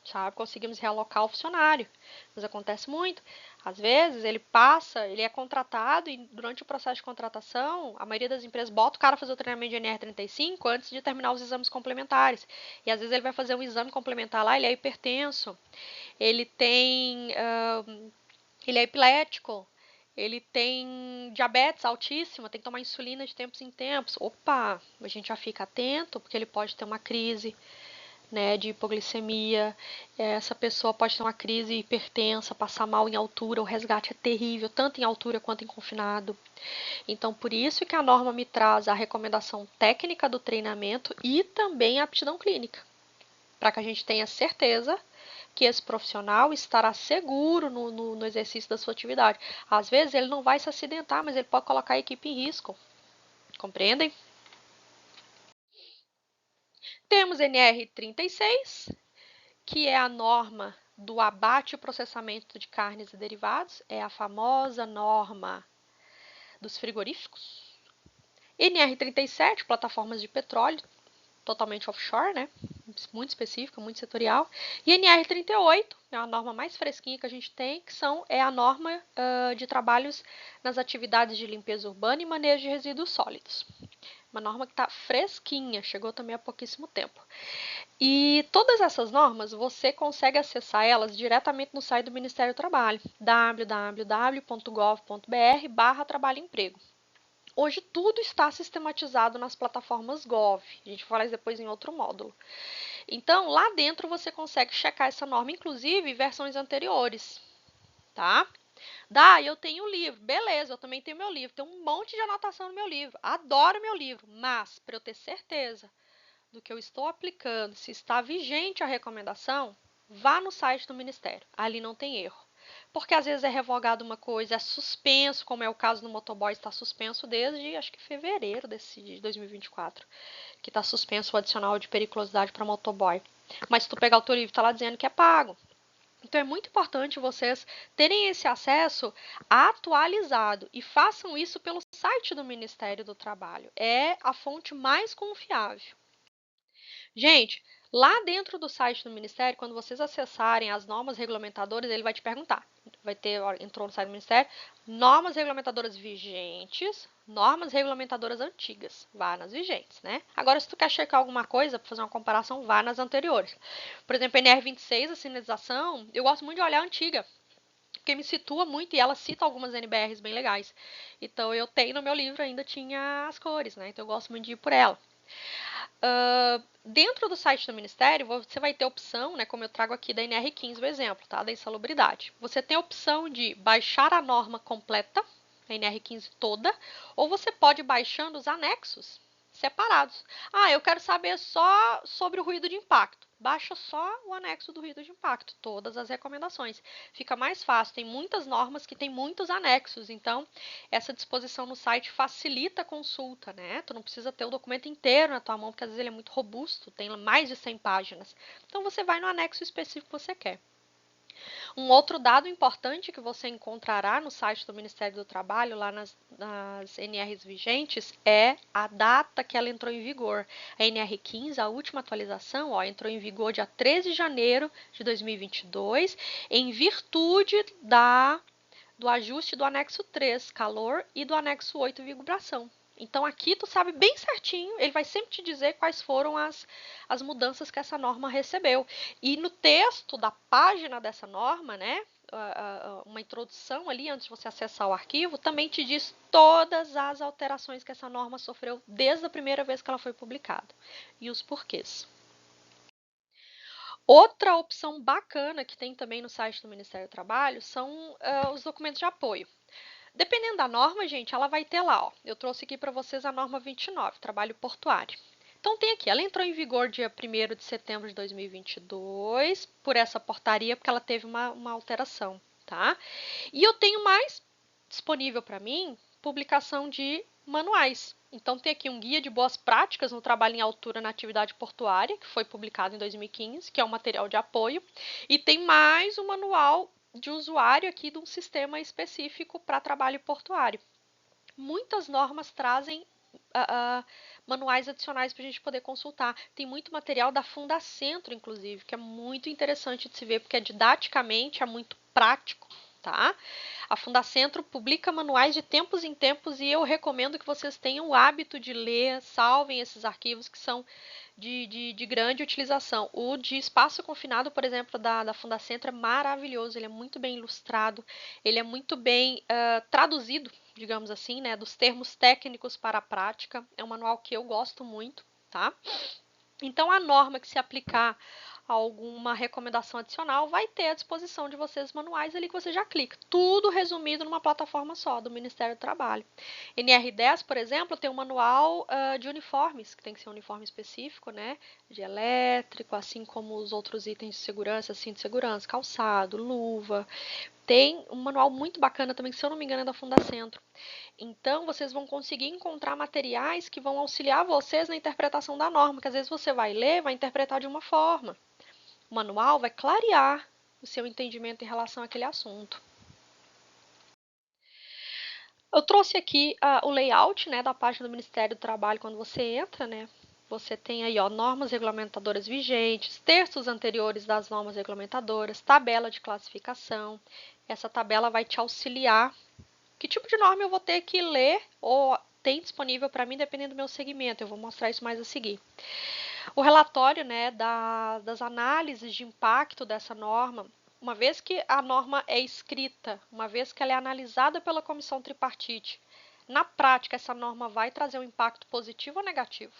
Sabe? Conseguimos realocar o funcionário. Mas acontece muito. Às vezes ele passa, ele é contratado e durante o processo de contratação, a maioria das empresas bota o cara fazer o treinamento de NR35 antes de terminar os exames complementares. E às vezes ele vai fazer um exame complementar lá, ele é hipertenso, ele tem, ele é epilético, ele tem diabetes altíssima, tem que tomar insulina de tempos em tempos. Opa, a gente já fica atento, porque ele pode ter uma crise, né, de hipoglicemia. Essa pessoa pode ter uma crise hipertensa, passar mal em altura, o resgate é terrível, tanto em altura quanto em confinado. Então, por isso que a norma me traz a recomendação técnica do treinamento e também a aptidão clínica, para que a gente tenha certeza que esse profissional estará seguro no exercício da sua atividade. Às vezes ele não vai se acidentar, mas ele pode colocar a equipe em risco. Compreendem? Temos NR36, que é a norma do abate e processamento de carnes e derivados, é a famosa norma dos frigoríficos. NR37, plataformas de petróleo, totalmente offshore, né? Muito específica, muito setorial. E NR38, é a norma mais fresquinha que a gente tem, é a norma de trabalhos nas atividades de limpeza urbana e manejo de resíduos sólidos. Uma norma que está fresquinha, chegou também há pouquíssimo tempo. E todas essas normas, você consegue acessar elas diretamente no site do Ministério do Trabalho, www.gov.br/trabalho e emprego. Hoje tudo está sistematizado nas plataformas Gov. A gente vai falar isso depois em outro módulo. Então, lá dentro você consegue checar essa norma, inclusive versões anteriores, tá? Eu tenho o livro. Beleza, eu também tenho meu livro. Tem um monte de anotação no meu livro. Adoro meu livro, mas para eu ter certeza do que eu estou aplicando, se está vigente a recomendação, vá no site do Ministério. Ali não tem erro. porque às vezes é revogado uma coisa, é suspenso, como é o caso do motoboy, está suspenso desde, acho que fevereiro de 2024, que está suspenso o adicional de periculosidade para motoboy. Mas se tu pegar o teu livro, está lá dizendo que é pago. Então é muito importante vocês terem esse acesso atualizado e façam isso pelo site do Ministério do Trabalho. É a fonte mais confiável. Gente, lá dentro do site do Ministério, quando vocês acessarem as normas regulamentadoras, ele vai te perguntar. Vai ter, ó, entrou no site do Ministério, normas regulamentadoras vigentes, normas regulamentadoras antigas. Vá nas vigentes, né? Agora, se tu quer checar alguma coisa, para fazer uma comparação, vá nas anteriores. Por exemplo, NR26, a sinalização, eu gosto muito de olhar a antiga, porque me situa muito e ela cita algumas NBRs bem legais. Então, eu tenho no meu livro, ainda tinha as cores, né? Então, eu gosto muito de ir por ela. Dentro do site do Ministério, você vai ter a opção, né, como eu trago aqui da NR15, o exemplo, tá, da insalubridade. Você tem a opção de baixar a norma completa, a NR15 toda, ou você pode ir baixando os anexos separados. Ah, eu quero saber só sobre o ruído de impacto. Baixa só o anexo do ruído de impacto, todas as recomendações. Fica mais fácil, tem muitas normas que tem muitos anexos, então essa disposição no site facilita a consulta, né? Tu não precisa ter o documento inteiro na tua mão, porque às vezes ele é muito robusto, tem mais de 100 páginas. Então você vai no anexo específico que você quer. Um outro dado importante que você encontrará no site do Ministério do Trabalho, lá nas NRs vigentes, é a data que ela entrou em vigor. A NR15, a última atualização, ó, entrou em vigor dia 13 de janeiro de 2022, em virtude do ajuste do anexo 3, calor, e do anexo 8, vibração. Então aqui tu sabe bem certinho, ele vai sempre te dizer quais foram as mudanças que essa norma recebeu. E no texto da página dessa norma, né, uma introdução ali antes de você acessar o arquivo, também te diz todas as alterações que essa norma sofreu desde a primeira vez que ela foi publicada e os porquês. Outra opção bacana que tem também no site do Ministério do Trabalho são os documentos de apoio. Dependendo da norma, gente, ela vai ter lá, ó. Eu trouxe aqui para vocês a norma 29, trabalho portuário. Então tem aqui, ela entrou em vigor dia 1º de setembro de 2022, por essa portaria, porque ela teve uma alteração, tá? E eu tenho mais disponível para mim publicação de manuais. Então tem aqui um guia de boas práticas no trabalho em altura na atividade portuária, que foi publicado em 2015, que é um material de apoio, e tem mais um manual de usuário aqui de um sistema específico para trabalho portuário. Muitas normas trazem manuais adicionais para a gente poder consultar. Tem muito material da Fundacentro, inclusive, que é muito interessante de se ver, porque didaticamente é muito prático, tá? A Fundacentro publica manuais de tempos em tempos e eu recomendo que vocês tenham o hábito de ler, salvem esses arquivos que são de grande utilização. O de espaço confinado, por exemplo, da Fundacentro é maravilhoso, ele é muito bem ilustrado, ele é muito bem traduzido, digamos assim, né, dos termos técnicos para a prática. É um manual que eu gosto muito, tá? Então, a norma que se aplicar a alguma recomendação adicional vai ter à disposição de vocês manuais ali que você já clica. Tudo resumido numa plataforma só, do Ministério do Trabalho. NR10, por exemplo, tem um manual de uniformes, que tem que ser um uniforme específico, né? De elétrico, assim como os outros itens de segurança, cinto de segurança, calçado, luva. Tem um manual muito bacana também, que, se eu não me engano, é da Fundacentro. Então, vocês vão conseguir encontrar materiais que vão auxiliar vocês na interpretação da norma, que às vezes você vai ler, vai interpretar de uma forma. O manual vai clarear o seu entendimento em relação àquele assunto. Eu trouxe aqui o layout, né, da página do Ministério do Trabalho quando você entra, né? Você tem aí, ó, normas regulamentadoras vigentes, textos anteriores das normas regulamentadoras, tabela de classificação. Essa tabela vai te auxiliar. Que tipo de norma eu vou ter que ler ou tem disponível para mim, dependendo do meu segmento? Eu vou mostrar isso mais a seguir. O relatório, né, das análises de impacto dessa norma, uma vez que a norma é escrita, uma vez que ela é analisada pela comissão tripartite, na prática essa norma vai trazer um impacto positivo ou negativo?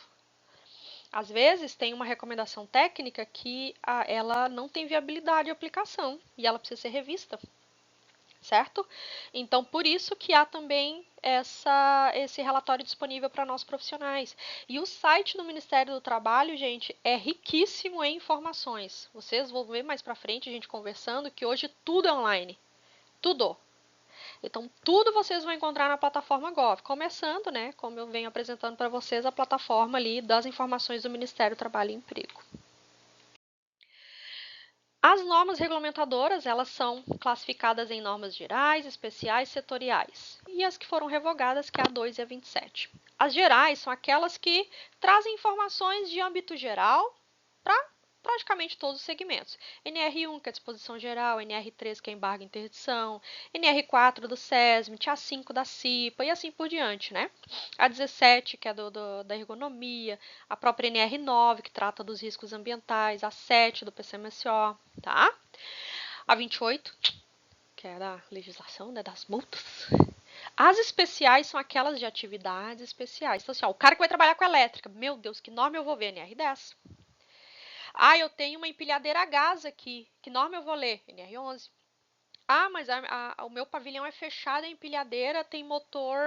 Às vezes tem uma recomendação técnica que ela não tem viabilidade de aplicação e ela precisa ser revista, certo? Então, por isso que há também esse relatório disponível para nós profissionais. E o site do Ministério do Trabalho, gente, é riquíssimo em informações. Vocês vão ver mais para frente, a gente conversando, que hoje tudo é online. Tudo. Então, tudo vocês vão encontrar na plataforma Gov, começando, né, como eu venho apresentando para vocês, a plataforma ali das informações do Ministério do Trabalho e Emprego. As normas regulamentadoras, elas são classificadas em normas gerais, especiais, setoriais. E as que foram revogadas, que é a 2 e a 27. As gerais são aquelas que trazem informações de âmbito geral para praticamente todos os segmentos. NR1, que é a disposição geral, NR3, que é embargo e interdição, NR4 do SESMIT, A5 da CIPA e assim por diante, né? A 17, que é da ergonomia, a própria NR9, que trata dos riscos ambientais, a 7 do PCMSO, tá? A 28, que é da legislação, né, das multas. As especiais são aquelas de atividades especiais. Então, assim, ó, o cara que vai trabalhar com elétrica, meu Deus, que norma eu vou ver? NR10. Ah, eu tenho uma empilhadeira a gás aqui. Que norma eu vou ler? NR11. Ah, mas o meu pavilhão é fechado, a empilhadeira tem motor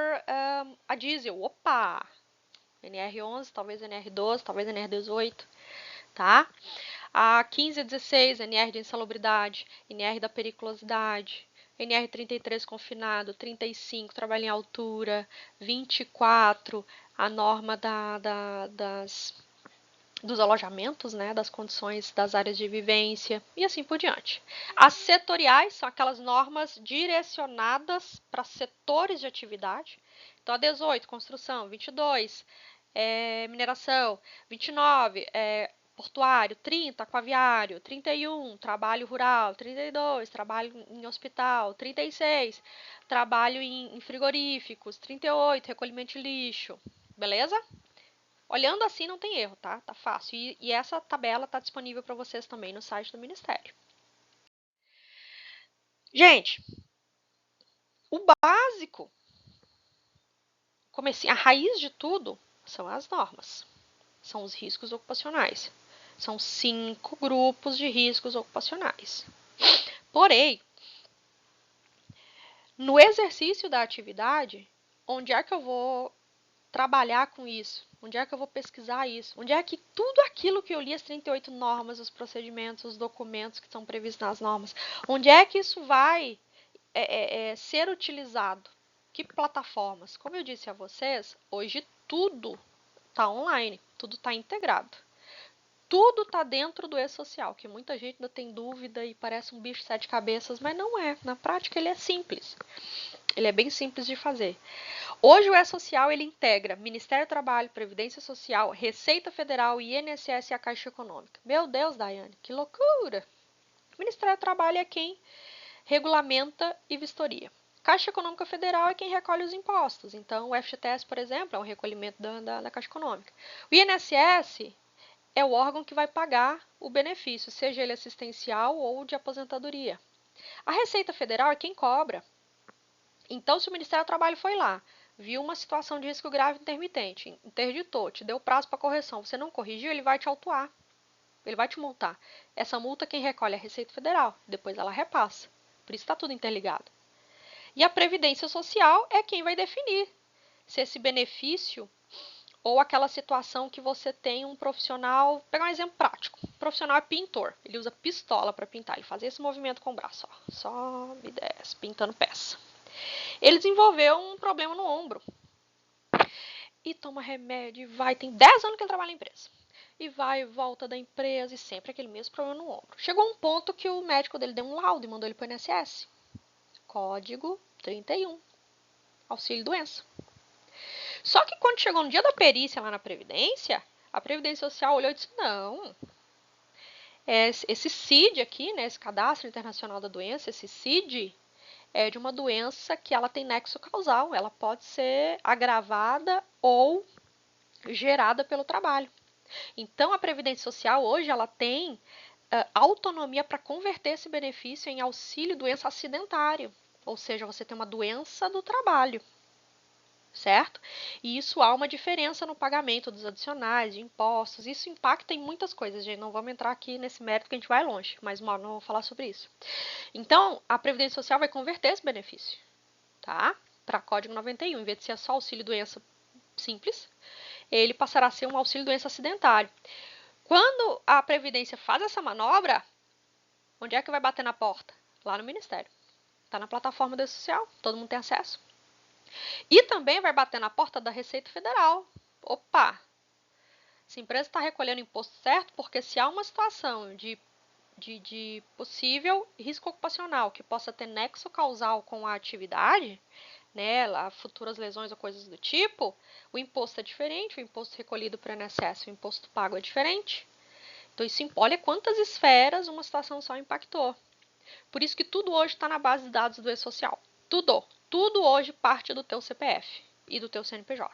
a diesel. Opa! NR11, talvez NR12, talvez NR18, tá? A 15 a 16, NR de insalubridade, NR da periculosidade, NR33 confinado, 35, trabalho em altura, 24, a norma dos alojamentos, né, das condições das áreas de vivência e assim por diante. As setoriais são aquelas normas direcionadas para setores de atividade. Então, a 18, construção, 22, mineração, 29, portuário, 30, aquaviário, 31, trabalho rural, 32, trabalho em hospital, 36, trabalho em frigoríficos, 38, recolhimento de lixo, beleza? Olhando assim não tem erro, tá? Tá fácil. E essa tabela está disponível para vocês também no site do Ministério. Gente, o básico, como assim, a raiz de tudo são as normas. São os riscos ocupacionais. São 5 grupos de riscos ocupacionais. Porém, no exercício da atividade, onde é que eu vou trabalhar com isso? Onde é que eu vou pesquisar isso? Onde é que tudo aquilo que eu li, as 38 normas, os procedimentos, os documentos que estão previstos nas normas, onde é que isso vai ser utilizado? Que plataformas? Como eu disse a vocês, hoje tudo está online, tudo está integrado. Tudo está dentro do e-social, que muita gente ainda tem dúvida e parece um bicho de 7 cabeças, mas não é. Na prática ele é simples. Ele é bem simples de fazer. Hoje o E-Social ele integra Ministério do Trabalho, Previdência Social, Receita Federal, INSS e a Caixa Econômica. Meu Deus, Daiane, que loucura! O Ministério do Trabalho é quem regulamenta e vistoria. Caixa Econômica Federal é quem recolhe os impostos. Então, o FGTS, por exemplo, é um recolhimento da Caixa Econômica. O INSS é o órgão que vai pagar o benefício, seja ele assistencial ou de aposentadoria. A Receita Federal é quem cobra. Então, se o Ministério do Trabalho foi lá, viu uma situação de risco grave intermitente, interditou, te deu prazo para correção, você não corrigiu, ele vai te autuar. Ele vai te multar. Essa multa quem recolhe é a Receita Federal, depois ela repassa. Por isso está tudo interligado. E a Previdência Social é quem vai definir se esse benefício ou aquela situação que você tem um profissional, vou pegar um exemplo prático, o profissional é pintor, ele usa pistola para pintar, ele faz esse movimento com o braço, ó, sobe e desce, pintando peça. Ele desenvolveu um problema no ombro e toma remédio e vai, tem 10 anos que ele trabalha na empresa. E vai e volta da empresa e sempre aquele mesmo problema no ombro. Chegou um ponto que o médico dele deu um laudo e mandou ele para o INSS. Código 31, auxílio doença. Só que quando chegou no dia da perícia lá na Previdência, a Previdência Social olhou e disse, não, esse CID aqui, né, esse Cadastro Internacional da Doença, esse CID, é de uma doença que ela tem nexo causal, ela pode ser agravada ou gerada pelo trabalho. Então, a Previdência Social hoje ela tem autonomia para converter esse benefício em auxílio doença acidentário, ou seja, você tem uma doença do trabalho, certo? E isso há uma diferença no pagamento dos adicionais, de impostos, isso impacta em muitas coisas, gente, não vamos entrar aqui nesse mérito que a gente vai longe, mas uma hora não vou falar sobre isso. Então, a Previdência Social vai converter esse benefício, tá? Para Código 91, em vez de ser só auxílio doença simples, ele passará a ser um auxílio doença acidentário. Quando a Previdência faz essa manobra, onde é que vai bater na porta? Lá no Ministério. Está na plataforma do E-Social, todo mundo tem acesso. E também vai bater na porta da Receita Federal. Opa! Se a empresa está recolhendo imposto certo, porque se há uma situação de possível risco ocupacional que possa ter nexo causal com a atividade, né, futuras lesões ou coisas do tipo, o imposto é diferente, o imposto recolhido para o INSS, o imposto pago é diferente. Então, isso olha quantas esferas uma situação só impactou. Por isso que tudo hoje está na base de dados do E-Social. Tudo. Tudo hoje parte do teu CPF e do teu CNPJ.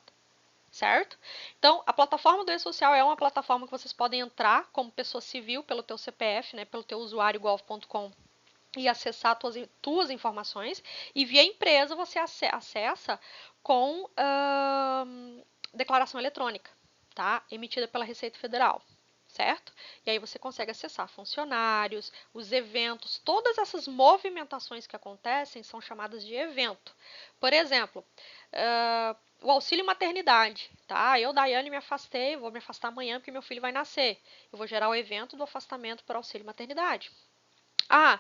Certo? Então, a plataforma do E-Social é uma plataforma que vocês podem entrar como pessoa civil pelo teu CPF, né, pelo teu usuário gov.com e acessar tuas informações. E via empresa você acessa com declaração eletrônica, tá? Emitida pela Receita Federal. Certo? E aí você consegue acessar funcionários, os eventos, todas essas movimentações que acontecem são chamadas de evento. Por exemplo, o auxílio maternidade, tá? Eu, Daiane, me afastei, vou me afastar amanhã porque meu filho vai nascer. Eu vou gerar o evento do afastamento para auxílio maternidade. Ah,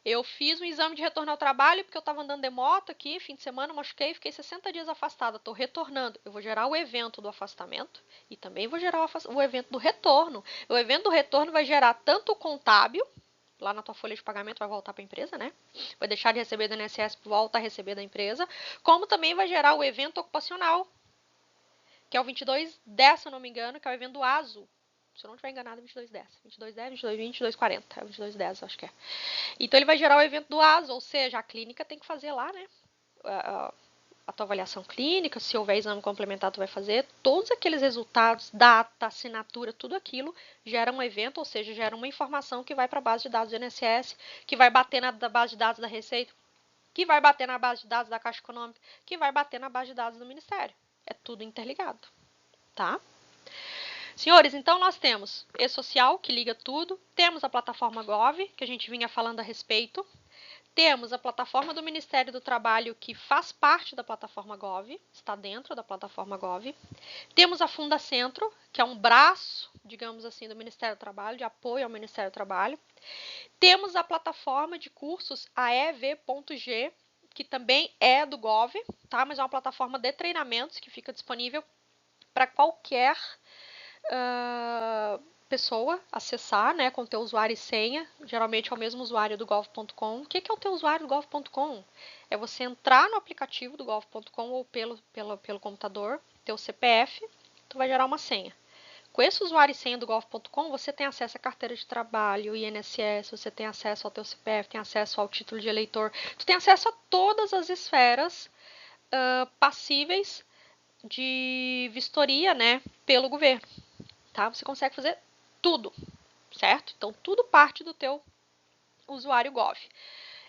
eu fiz um exame de retorno ao trabalho porque eu estava andando de moto aqui, fim de semana, machuquei, fiquei 60 dias afastada, estou retornando. Eu vou gerar o evento do afastamento e também vou gerar o evento do retorno. O evento do retorno vai gerar tanto o contábil, lá na tua folha de pagamento vai voltar para a empresa, né? Vai deixar de receber do INSS, volta a receber da empresa, como também vai gerar o evento ocupacional, que é o 2210, se eu não me engano, que é o evento do ASO. Se eu não estiver enganado, 2210. 2210, 2220, 2240. É o 2210, acho que é. Então, ele vai gerar o evento do ASO, ou seja, a clínica tem que fazer lá, né? A tua avaliação clínica, se houver exame complementar, tu vai fazer. Todos aqueles resultados, data, assinatura, tudo aquilo gera um evento, ou seja, gera uma informação que vai para a base de dados do INSS, que vai bater na base de dados da Receita, que vai bater na base de dados da Caixa Econômica, que vai bater na base de dados do Ministério. É tudo interligado, tá? Senhores, então nós temos E-Social, que liga tudo, temos a plataforma Gov, que a gente vinha falando a respeito, temos a plataforma do Ministério do Trabalho, que faz parte da plataforma Gov, está dentro da plataforma Gov, temos a Fundacentro, que é um braço, digamos assim, do Ministério do Trabalho, de apoio ao Ministério do Trabalho, temos a plataforma de cursos aev.g, que também é do Gov, tá? Mas é uma plataforma de treinamentos que fica disponível para qualquer pessoa acessar, né, com teu usuário e senha, geralmente é o mesmo usuário do gov.com. O que é o teu usuário do gov.com? É você entrar no aplicativo do gov.com ou pelo computador, teu CPF, tu vai gerar uma senha. Com esse usuário e senha do gov.com, você tem acesso à carteira de trabalho, INSS, você tem acesso ao teu CPF, tem acesso ao título de eleitor, tu tem acesso a todas as esferas passíveis de vistoria, né, pelo governo, tá? Você consegue fazer tudo, certo? Então, tudo parte do teu usuário Gov.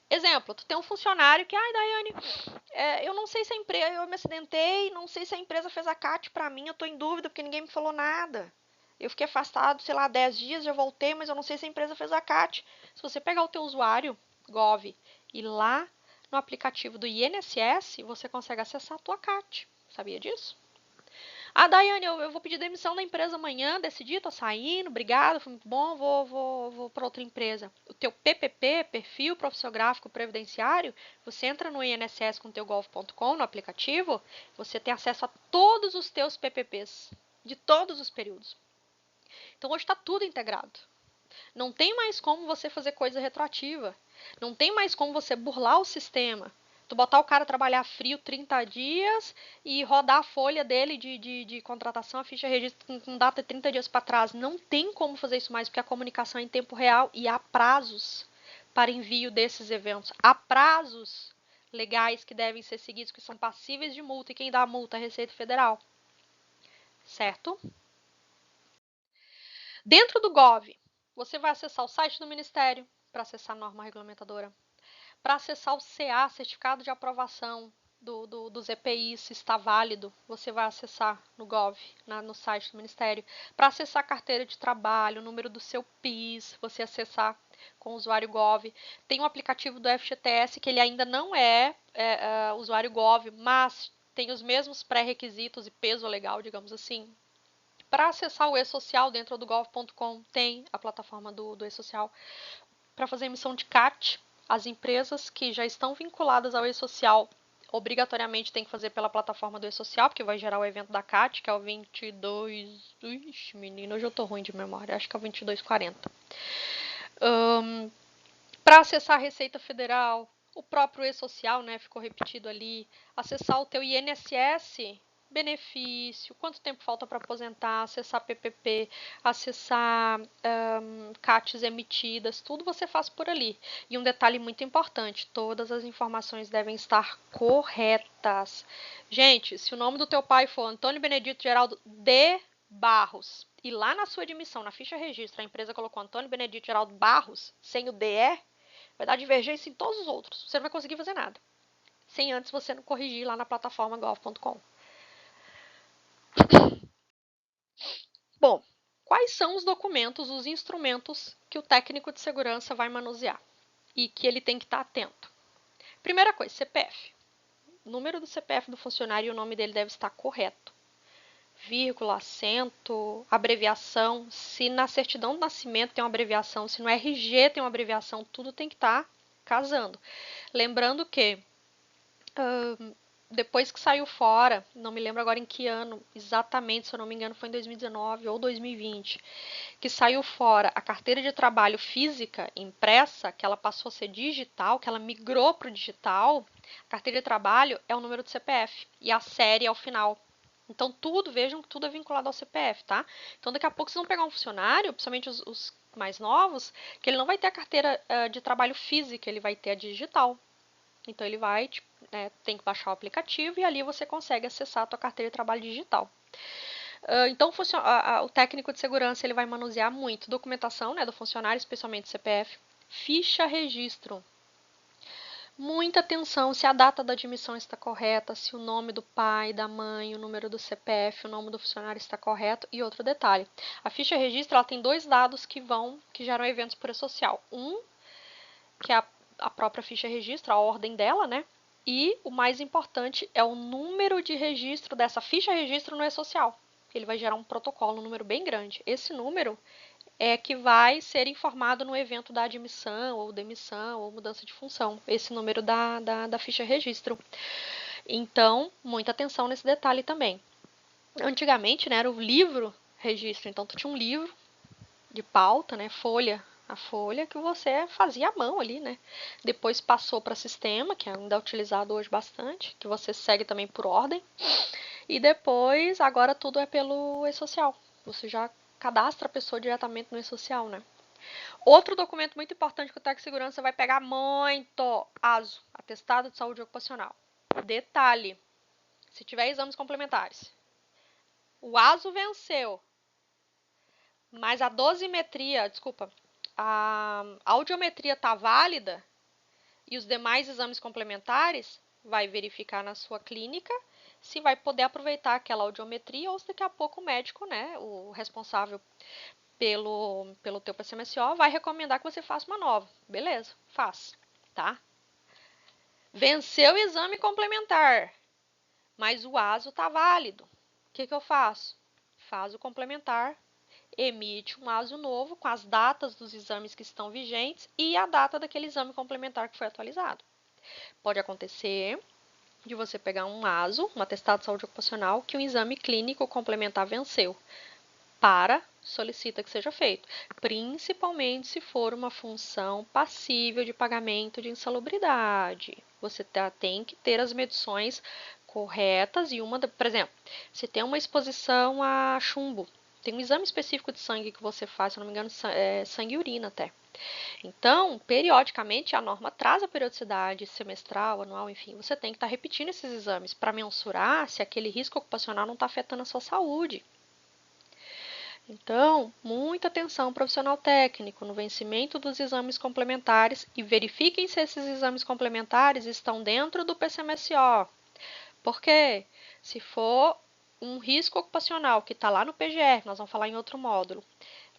Exemplo, tu tem um funcionário que, ai, Daiane, eu não sei se a empresa, eu me acidentei, não sei se a empresa fez a CAT pra mim, eu tô em dúvida porque ninguém me falou nada. Eu fiquei afastado, sei lá, 10 dias, já voltei, mas eu não sei se a empresa fez a CAT. Se você pegar o teu usuário Gov e lá no aplicativo do INSS, você consegue acessar a tua CAT. Sabia disso? Ah, Daiane, eu vou pedir demissão da empresa amanhã, decidi, tô saindo, obrigado, foi muito bom, vou para outra empresa. O teu PPP, perfil profissiográfico previdenciário, você entra no INSS com o teu gov.com, no aplicativo, você tem acesso a todos os teus PPPs, de todos os períodos. Então, hoje está tudo integrado. Não tem mais como você fazer coisa retroativa. Não tem mais como você burlar o sistema. Tu botar o cara trabalhar frio 30 dias e rodar a folha dele de contratação, a ficha de registro com data de 30 dias para trás. Não tem como fazer isso mais, porque a comunicação é em tempo real e há prazos para envio desses eventos. Há prazos legais que devem ser seguidos, que são passíveis de multa. E quem dá a multa é a Receita Federal. Certo? Dentro do Gov, você vai acessar o site do Ministério para acessar a norma regulamentadora. Para acessar o CA, Certificado de Aprovação dos EPIs, se está válido, você vai acessar no Gov, no site do Ministério. Para acessar a carteira de trabalho, o número do seu PIS, você acessar com o usuário Gov. Tem um aplicativo do FGTS que ele ainda não é usuário Gov, mas tem os mesmos pré-requisitos e peso legal, digamos assim. Para acessar o E-Social dentro do gov.com, tem a plataforma do E-Social. Para fazer emissão de CAT, As empresas que já estão vinculadas ao e-social obrigatoriamente tem que fazer pela plataforma do e-social, porque vai gerar o evento da CAT, que é o 22... Ixi, menina, hoje eu tô ruim de memória, acho que é o 2240. Para acessar a Receita Federal, o próprio e-social, né, ficou repetido ali, acessar o teu INSS, benefício, quanto tempo falta para aposentar, acessar PPP, acessar CATs emitidas, tudo você faz por ali. E um detalhe muito importante, todas as informações devem estar corretas. Gente, se o nome do teu pai for Antônio Benedito Geraldo de Barros, e lá na sua admissão, na ficha registro, a empresa colocou Antônio Benedito Geraldo Barros, sem o DE, vai dar divergência em todos os outros. Você não vai conseguir fazer nada. Sem antes você não corrigir lá na plataforma gov.com. Bom, quais são os documentos, os instrumentos que o técnico de segurança vai manusear e que ele tem que estar atento? Primeira coisa, CPF. O número do CPF do funcionário e o nome dele deve estar correto. Vírgula, acento, abreviação. Se na certidão de nascimento tem uma abreviação, se no RG tem uma abreviação, tudo tem que estar casando. Lembrando que depois que saiu fora, não me lembro agora em que ano exatamente, se eu não me engano foi em 2019 ou 2020, que saiu fora a carteira de trabalho física impressa, que ela passou a ser digital, que ela migrou para o digital, a carteira de trabalho é o número do CPF e a série é o final. Então tudo, vejam que tudo é vinculado ao CPF, tá? Então daqui a pouco vocês vão pegar um funcionário, principalmente os mais novos, que ele não vai ter a carteira de trabalho física, ele vai ter a digital. Então ele vai, tem que baixar o aplicativo e ali você consegue acessar a tua carteira de trabalho digital. Então o técnico de segurança ele vai manusear muito documentação, né, do funcionário, especialmente CPF, ficha registro. Muita atenção se a data da admissão está correta, se o nome do pai, da mãe, o número do CPF, o nome do funcionário está correto. E outro detalhe, a ficha registro ela tem dois dados que geram eventos por e-social. Um, que é a própria ficha registro, a ordem dela, né? E o mais importante é o número de registro dessa ficha registro no e-social. Ele vai gerar um protocolo, um número bem grande. Esse número é que vai ser informado no evento da admissão, ou demissão, ou mudança de função. Esse número da ficha registro. Então, muita atenção nesse detalhe também. Antigamente, né, era o livro registro. Então, tu tinha um livro de pauta, né, a folha que você fazia à mão ali, né? Depois passou para sistema, que ainda é utilizado hoje bastante, que você segue também por ordem. E depois, agora tudo é pelo e-social. Você já cadastra a pessoa diretamente no e-social, né? Outro documento muito importante que o técnico de segurança vai pegar muito, ASO, Atestado de Saúde Ocupacional. Detalhe, se tiver exames complementares, o ASO venceu, mas a dosimetria, desculpa, a audiometria está válida e os demais exames complementares, vai verificar na sua clínica se vai poder aproveitar aquela audiometria ou se daqui a pouco o médico, né, o responsável pelo teu PCMSO, vai recomendar que você faça uma nova. Beleza, faz, tá? Venceu o exame complementar, mas o ASO está válido. O que eu faço? Faz o complementar, emite um ASO novo com as datas dos exames que estão vigentes e a data daquele exame complementar que foi atualizado. Pode acontecer de você pegar um ASO, um atestado de saúde ocupacional, que um exame clínico complementar venceu. Solicita que seja feito, principalmente se for uma função passível de pagamento de insalubridade. Você tem que ter as medições corretas e por exemplo, se tem uma exposição a chumbo, tem um exame específico de sangue que você faz, se não me engano, sangue e urina até. Então, periodicamente, a norma traz a periodicidade semestral, anual, enfim, você tem que estar repetindo esses exames para mensurar se aquele risco ocupacional não está afetando a sua saúde. Então, muita atenção profissional técnico no vencimento dos exames complementares e verifiquem se esses exames complementares estão dentro do PCMSO. Porque se for um risco ocupacional que está lá no PGR, nós vamos falar em outro módulo,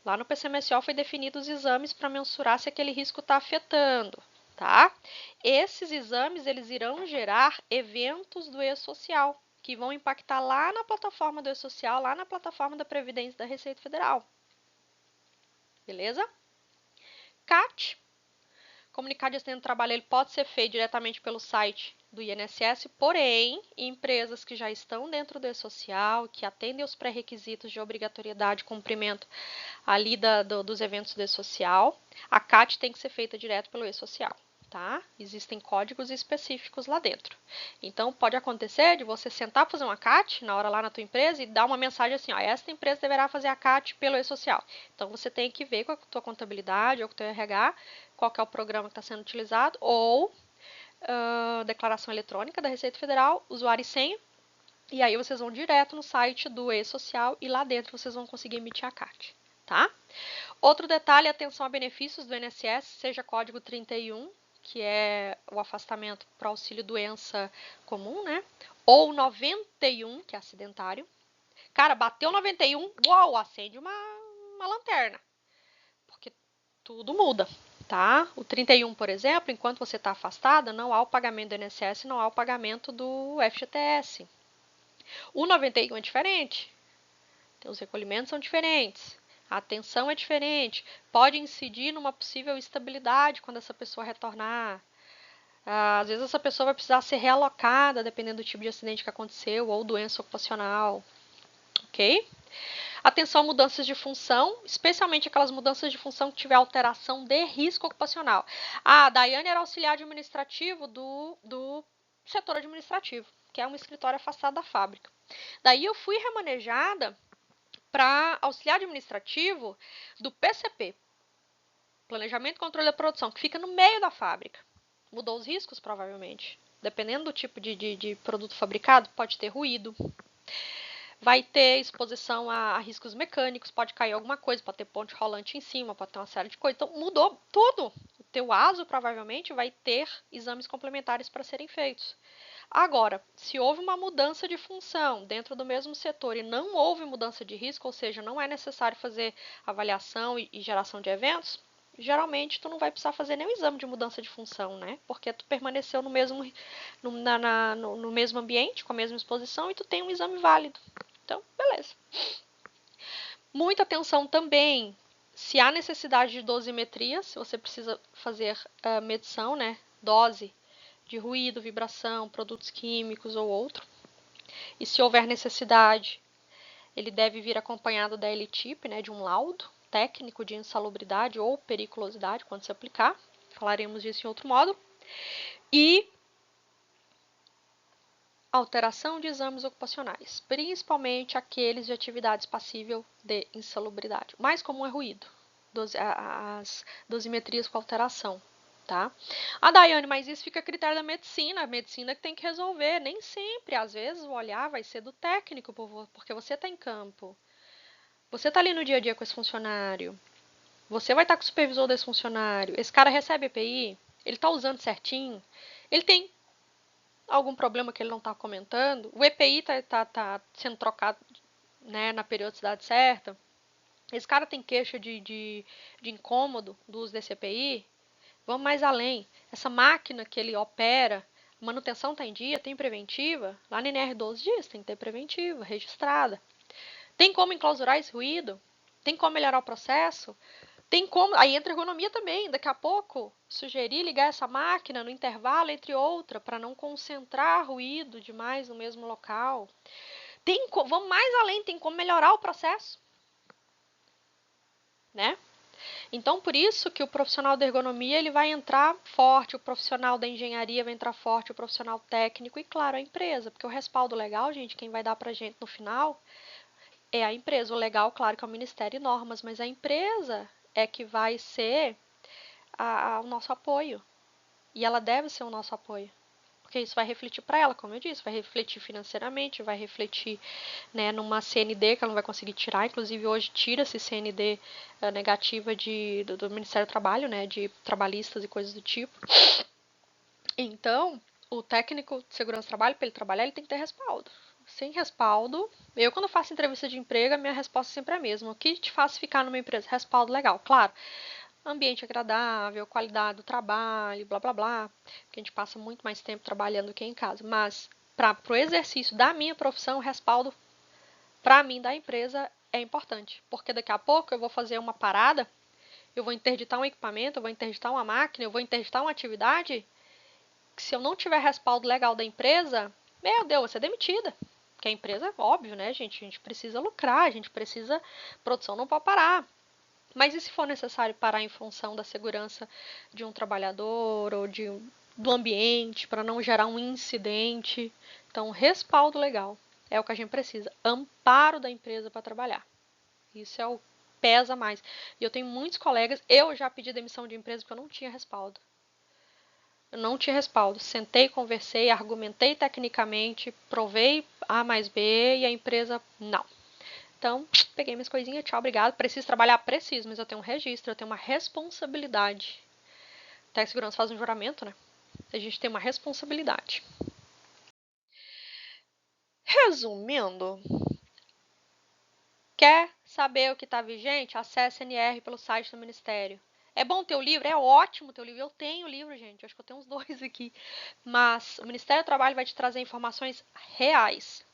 lá no PCMSO foi definido os exames para mensurar se aquele risco está afetando, tá? Esses exames, eles irão gerar eventos do e-social, que vão impactar lá na plataforma do e-social, lá na plataforma da Previdência da Receita Federal. Beleza? CAT, comunicado de acidente do trabalho ele pode ser feito diretamente pelo site do INSS, porém, empresas que já estão dentro do E-Social, que atendem os pré-requisitos de obrigatoriedade e cumprimento ali dos eventos do E-Social, a CAT tem que ser feita direto pelo E-Social. Tá? Existem códigos específicos lá dentro. Então, pode acontecer de você sentar para fazer uma CAT na hora lá na tua empresa e dar uma mensagem assim, ó, esta empresa deverá fazer a CAT pelo E-Social. Então, você tem que ver com a tua contabilidade ou com o teu RH qual que é o programa que está sendo utilizado ou declaração eletrônica da Receita Federal, usuário e senha, e aí vocês vão direto no site do E-Social e lá dentro vocês vão conseguir emitir a CAT. Tá? Outro detalhe, atenção a benefícios do INSS, seja código 31, que é o afastamento para auxílio doença comum, né? Ou 91, que é acidentário. Cara, bateu 91, uau, acende uma lanterna. Porque tudo muda, tá? O 31, por exemplo, enquanto você está afastada, não há o pagamento do INSS, não há o pagamento do FGTS. O 91 é diferente. Os recolhimentos são diferentes. A atenção é diferente, pode incidir numa possível estabilidade quando essa pessoa retornar. Às vezes essa pessoa vai precisar ser realocada, dependendo do tipo de acidente que aconteceu ou doença ocupacional, ok? Atenção a mudanças de função, especialmente aquelas mudanças de função que tiver alteração de risco ocupacional. A Daiane era auxiliar administrativo do setor administrativo, que é um escritório afastado da fábrica. Daí eu fui remanejada para auxiliar administrativo do PCP, Planejamento e Controle da Produção, que fica no meio da fábrica. Mudou os riscos, provavelmente. Dependendo do tipo de produto fabricado, pode ter ruído, vai ter exposição a riscos mecânicos, pode cair alguma coisa, pode ter ponte rolante em cima, pode ter uma série de coisas. Então, mudou tudo. O teu ASO provavelmente vai ter exames complementares para serem feitos. Agora, se houve uma mudança de função dentro do mesmo setor e não houve mudança de risco, ou seja, não é necessário fazer avaliação e geração de eventos, geralmente tu não vai precisar fazer nenhum exame de mudança de função, né? Porque tu permaneceu no mesmo, no mesmo ambiente, com a mesma exposição e tu tem um exame válido. Então, beleza. Muita atenção também se há necessidade de dosimetria, se você precisa fazer medição, né? Dose de ruído, vibração, produtos químicos ou outro. E se houver necessidade, ele deve vir acompanhado da LTIP, né, de um laudo técnico de insalubridade ou periculosidade quando se aplicar. Falaremos disso em outro modo. E alteração de exames ocupacionais, principalmente aqueles de atividades passível de insalubridade. O mais comum é ruído, as dosimetrias com alteração. Tá? Daiane, mas isso fica a critério da medicina, a medicina que tem que resolver. Nem sempre, às vezes, o olhar vai ser do técnico, porque você está em campo. Você está ali no dia a dia com esse funcionário. Você vai estar com o supervisor desse funcionário. Esse cara recebe EPI, ele está usando certinho, ele tem algum problema que ele não está comentando, o EPI está sendo trocado, né, na periodicidade certa, esse cara tem queixa de incômodo do uso desse EPI, vamos mais além. Essa máquina que ele opera, a manutenção está em dia, tem preventiva? Lá na NR12 diz, tem que ter preventiva, registrada. Tem como enclausurar esse ruído? Tem como melhorar o processo? Tem como, aí entra ergonomia também, daqui a pouco sugerir ligar essa máquina no intervalo entre outra, para não concentrar ruído demais no mesmo local. Vamos mais além, tem como melhorar o processo, né? Então, por isso que o profissional da ergonomia ele vai entrar forte, o profissional da engenharia vai entrar forte, o profissional técnico e, claro, a empresa, porque o respaldo legal, gente, quem vai dar pra gente no final é a empresa. O legal, claro, que é o Ministério e normas, mas a empresa é que vai ser o nosso apoio. E ela deve ser o nosso apoio. Porque isso vai refletir para ela, como eu disse, vai refletir financeiramente, vai refletir, né, numa CND que ela não vai conseguir tirar. Inclusive, hoje tira-se CND negativa do Ministério do Trabalho, né, de trabalhistas e coisas do tipo. Então, o técnico de segurança do trabalho, para ele trabalhar, ele tem que ter respaldo. Sem respaldo, eu quando faço entrevista de emprego, a minha resposta sempre é a mesma. O que te faz ficar numa empresa? Respaldo legal, claro. Ambiente agradável, qualidade do trabalho, blá blá blá, porque a gente passa muito mais tempo trabalhando do que em casa. Mas para o exercício da minha profissão, o respaldo para mim da empresa é importante, porque daqui a pouco eu vou fazer uma parada, eu vou interditar um equipamento, eu vou interditar uma máquina, eu vou interditar uma atividade, que se eu não tiver respaldo legal da empresa, meu Deus, vou ser demitida. Porque a empresa, óbvio, né, gente? A gente precisa lucrar, a gente precisa. A produção não pode parar. Mas e se for necessário parar em função da segurança de um trabalhador ou do ambiente, para não gerar um incidente? Então, respaldo legal é o que a gente precisa. Amparo da empresa para trabalhar. Isso é o pesa mais. E eu tenho muitos colegas, eu já pedi demissão de empresa porque eu não tinha respaldo. Eu não tinha respaldo. Sentei, conversei, argumentei tecnicamente, provei A mais B e a empresa não. Então, peguei minhas coisinhas, tchau, obrigado. Preciso trabalhar? Preciso, mas eu tenho um registro, eu tenho uma responsabilidade. Até a segurança faz um juramento, né? A gente tem uma responsabilidade. Resumindo, quer saber o que está vigente? Acesse NR pelo site do Ministério. É bom ter o livro? É ótimo ter o livro. Eu tenho o livro, gente. Acho que eu tenho uns 2 aqui. Mas o Ministério do Trabalho vai te trazer informações reais.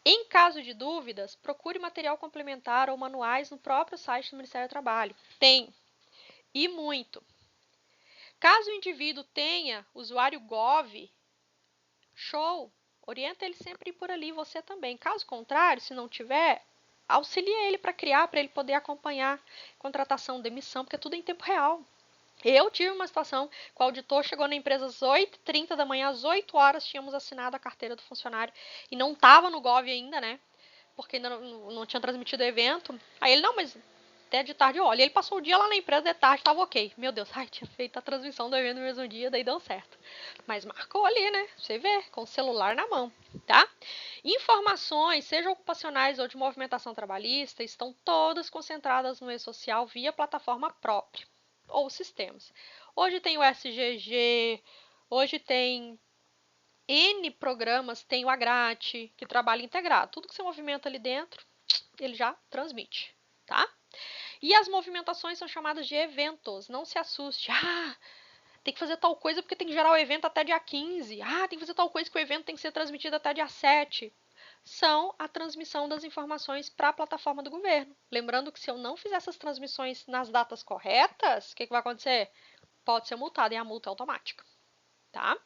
Em caso de dúvidas, procure material complementar ou manuais no próprio site do Ministério do Trabalho. Tem. E muito. Caso o indivíduo tenha usuário Gov, show! Orienta ele sempre por ali, você também. Caso contrário, se não tiver, auxilia ele para criar, para ele poder acompanhar contratação, demissão, porque é tudo em tempo real. Eu tive uma situação que o auditor chegou na empresa às 8h30 da manhã, às 8 horas tínhamos assinado a carteira do funcionário e não estava no Gov ainda, né? Porque ainda não tinha transmitido o evento. Aí ele, não, mas até de tarde, olha, ele passou o dia lá na empresa, de tarde estava ok. Meu Deus, ai, tinha feito a transmissão do evento no mesmo dia, daí deu certo. Mas marcou ali, né? Você vê, com o celular na mão, tá? Informações, sejam ocupacionais ou de movimentação trabalhista, estão todas concentradas no e-social via plataforma própria ou sistemas. Hoje tem o SGG, hoje tem N programas, tem o Agrate, que trabalha integrado. Tudo que você movimenta ali dentro, ele já transmite, tá? E as movimentações são chamadas de eventos. Não se assuste. Ah, tem que fazer tal coisa porque tem que gerar o evento até dia 15. Ah, tem que fazer tal coisa que o evento tem que ser transmitido até dia 7. São a transmissão das informações para a plataforma do governo. Lembrando que se eu não fizer essas transmissões nas datas corretas, o que vai acontecer? Pode ser multado e a multa é automática, tá?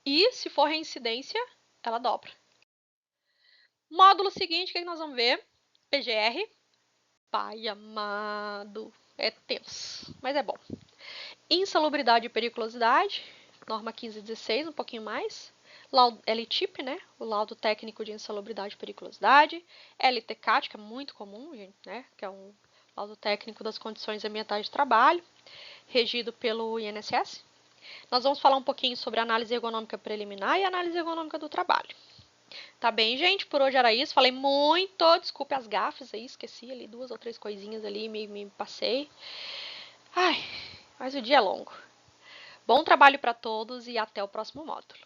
E se for reincidência, ela dobra. Módulo seguinte, o que nós vamos ver? PGR. Pai amado, é tenso, mas é bom. Insalubridade e periculosidade, norma 1516, um pouquinho mais. LTIP, né? O laudo técnico de insalubridade e periculosidade. LTCAT, que é muito comum, gente, né? Que é um laudo técnico das condições ambientais de trabalho, regido pelo INSS. Nós vamos falar um pouquinho sobre análise ergonômica preliminar e análise ergonômica do trabalho. Tá bem, gente? Por hoje era isso. Falei muito. Desculpe as gafes aí. Esqueci ali 2 ou 3 coisinhas ali. Me passei. Ai, mas o dia é longo. Bom trabalho para todos e até o próximo módulo.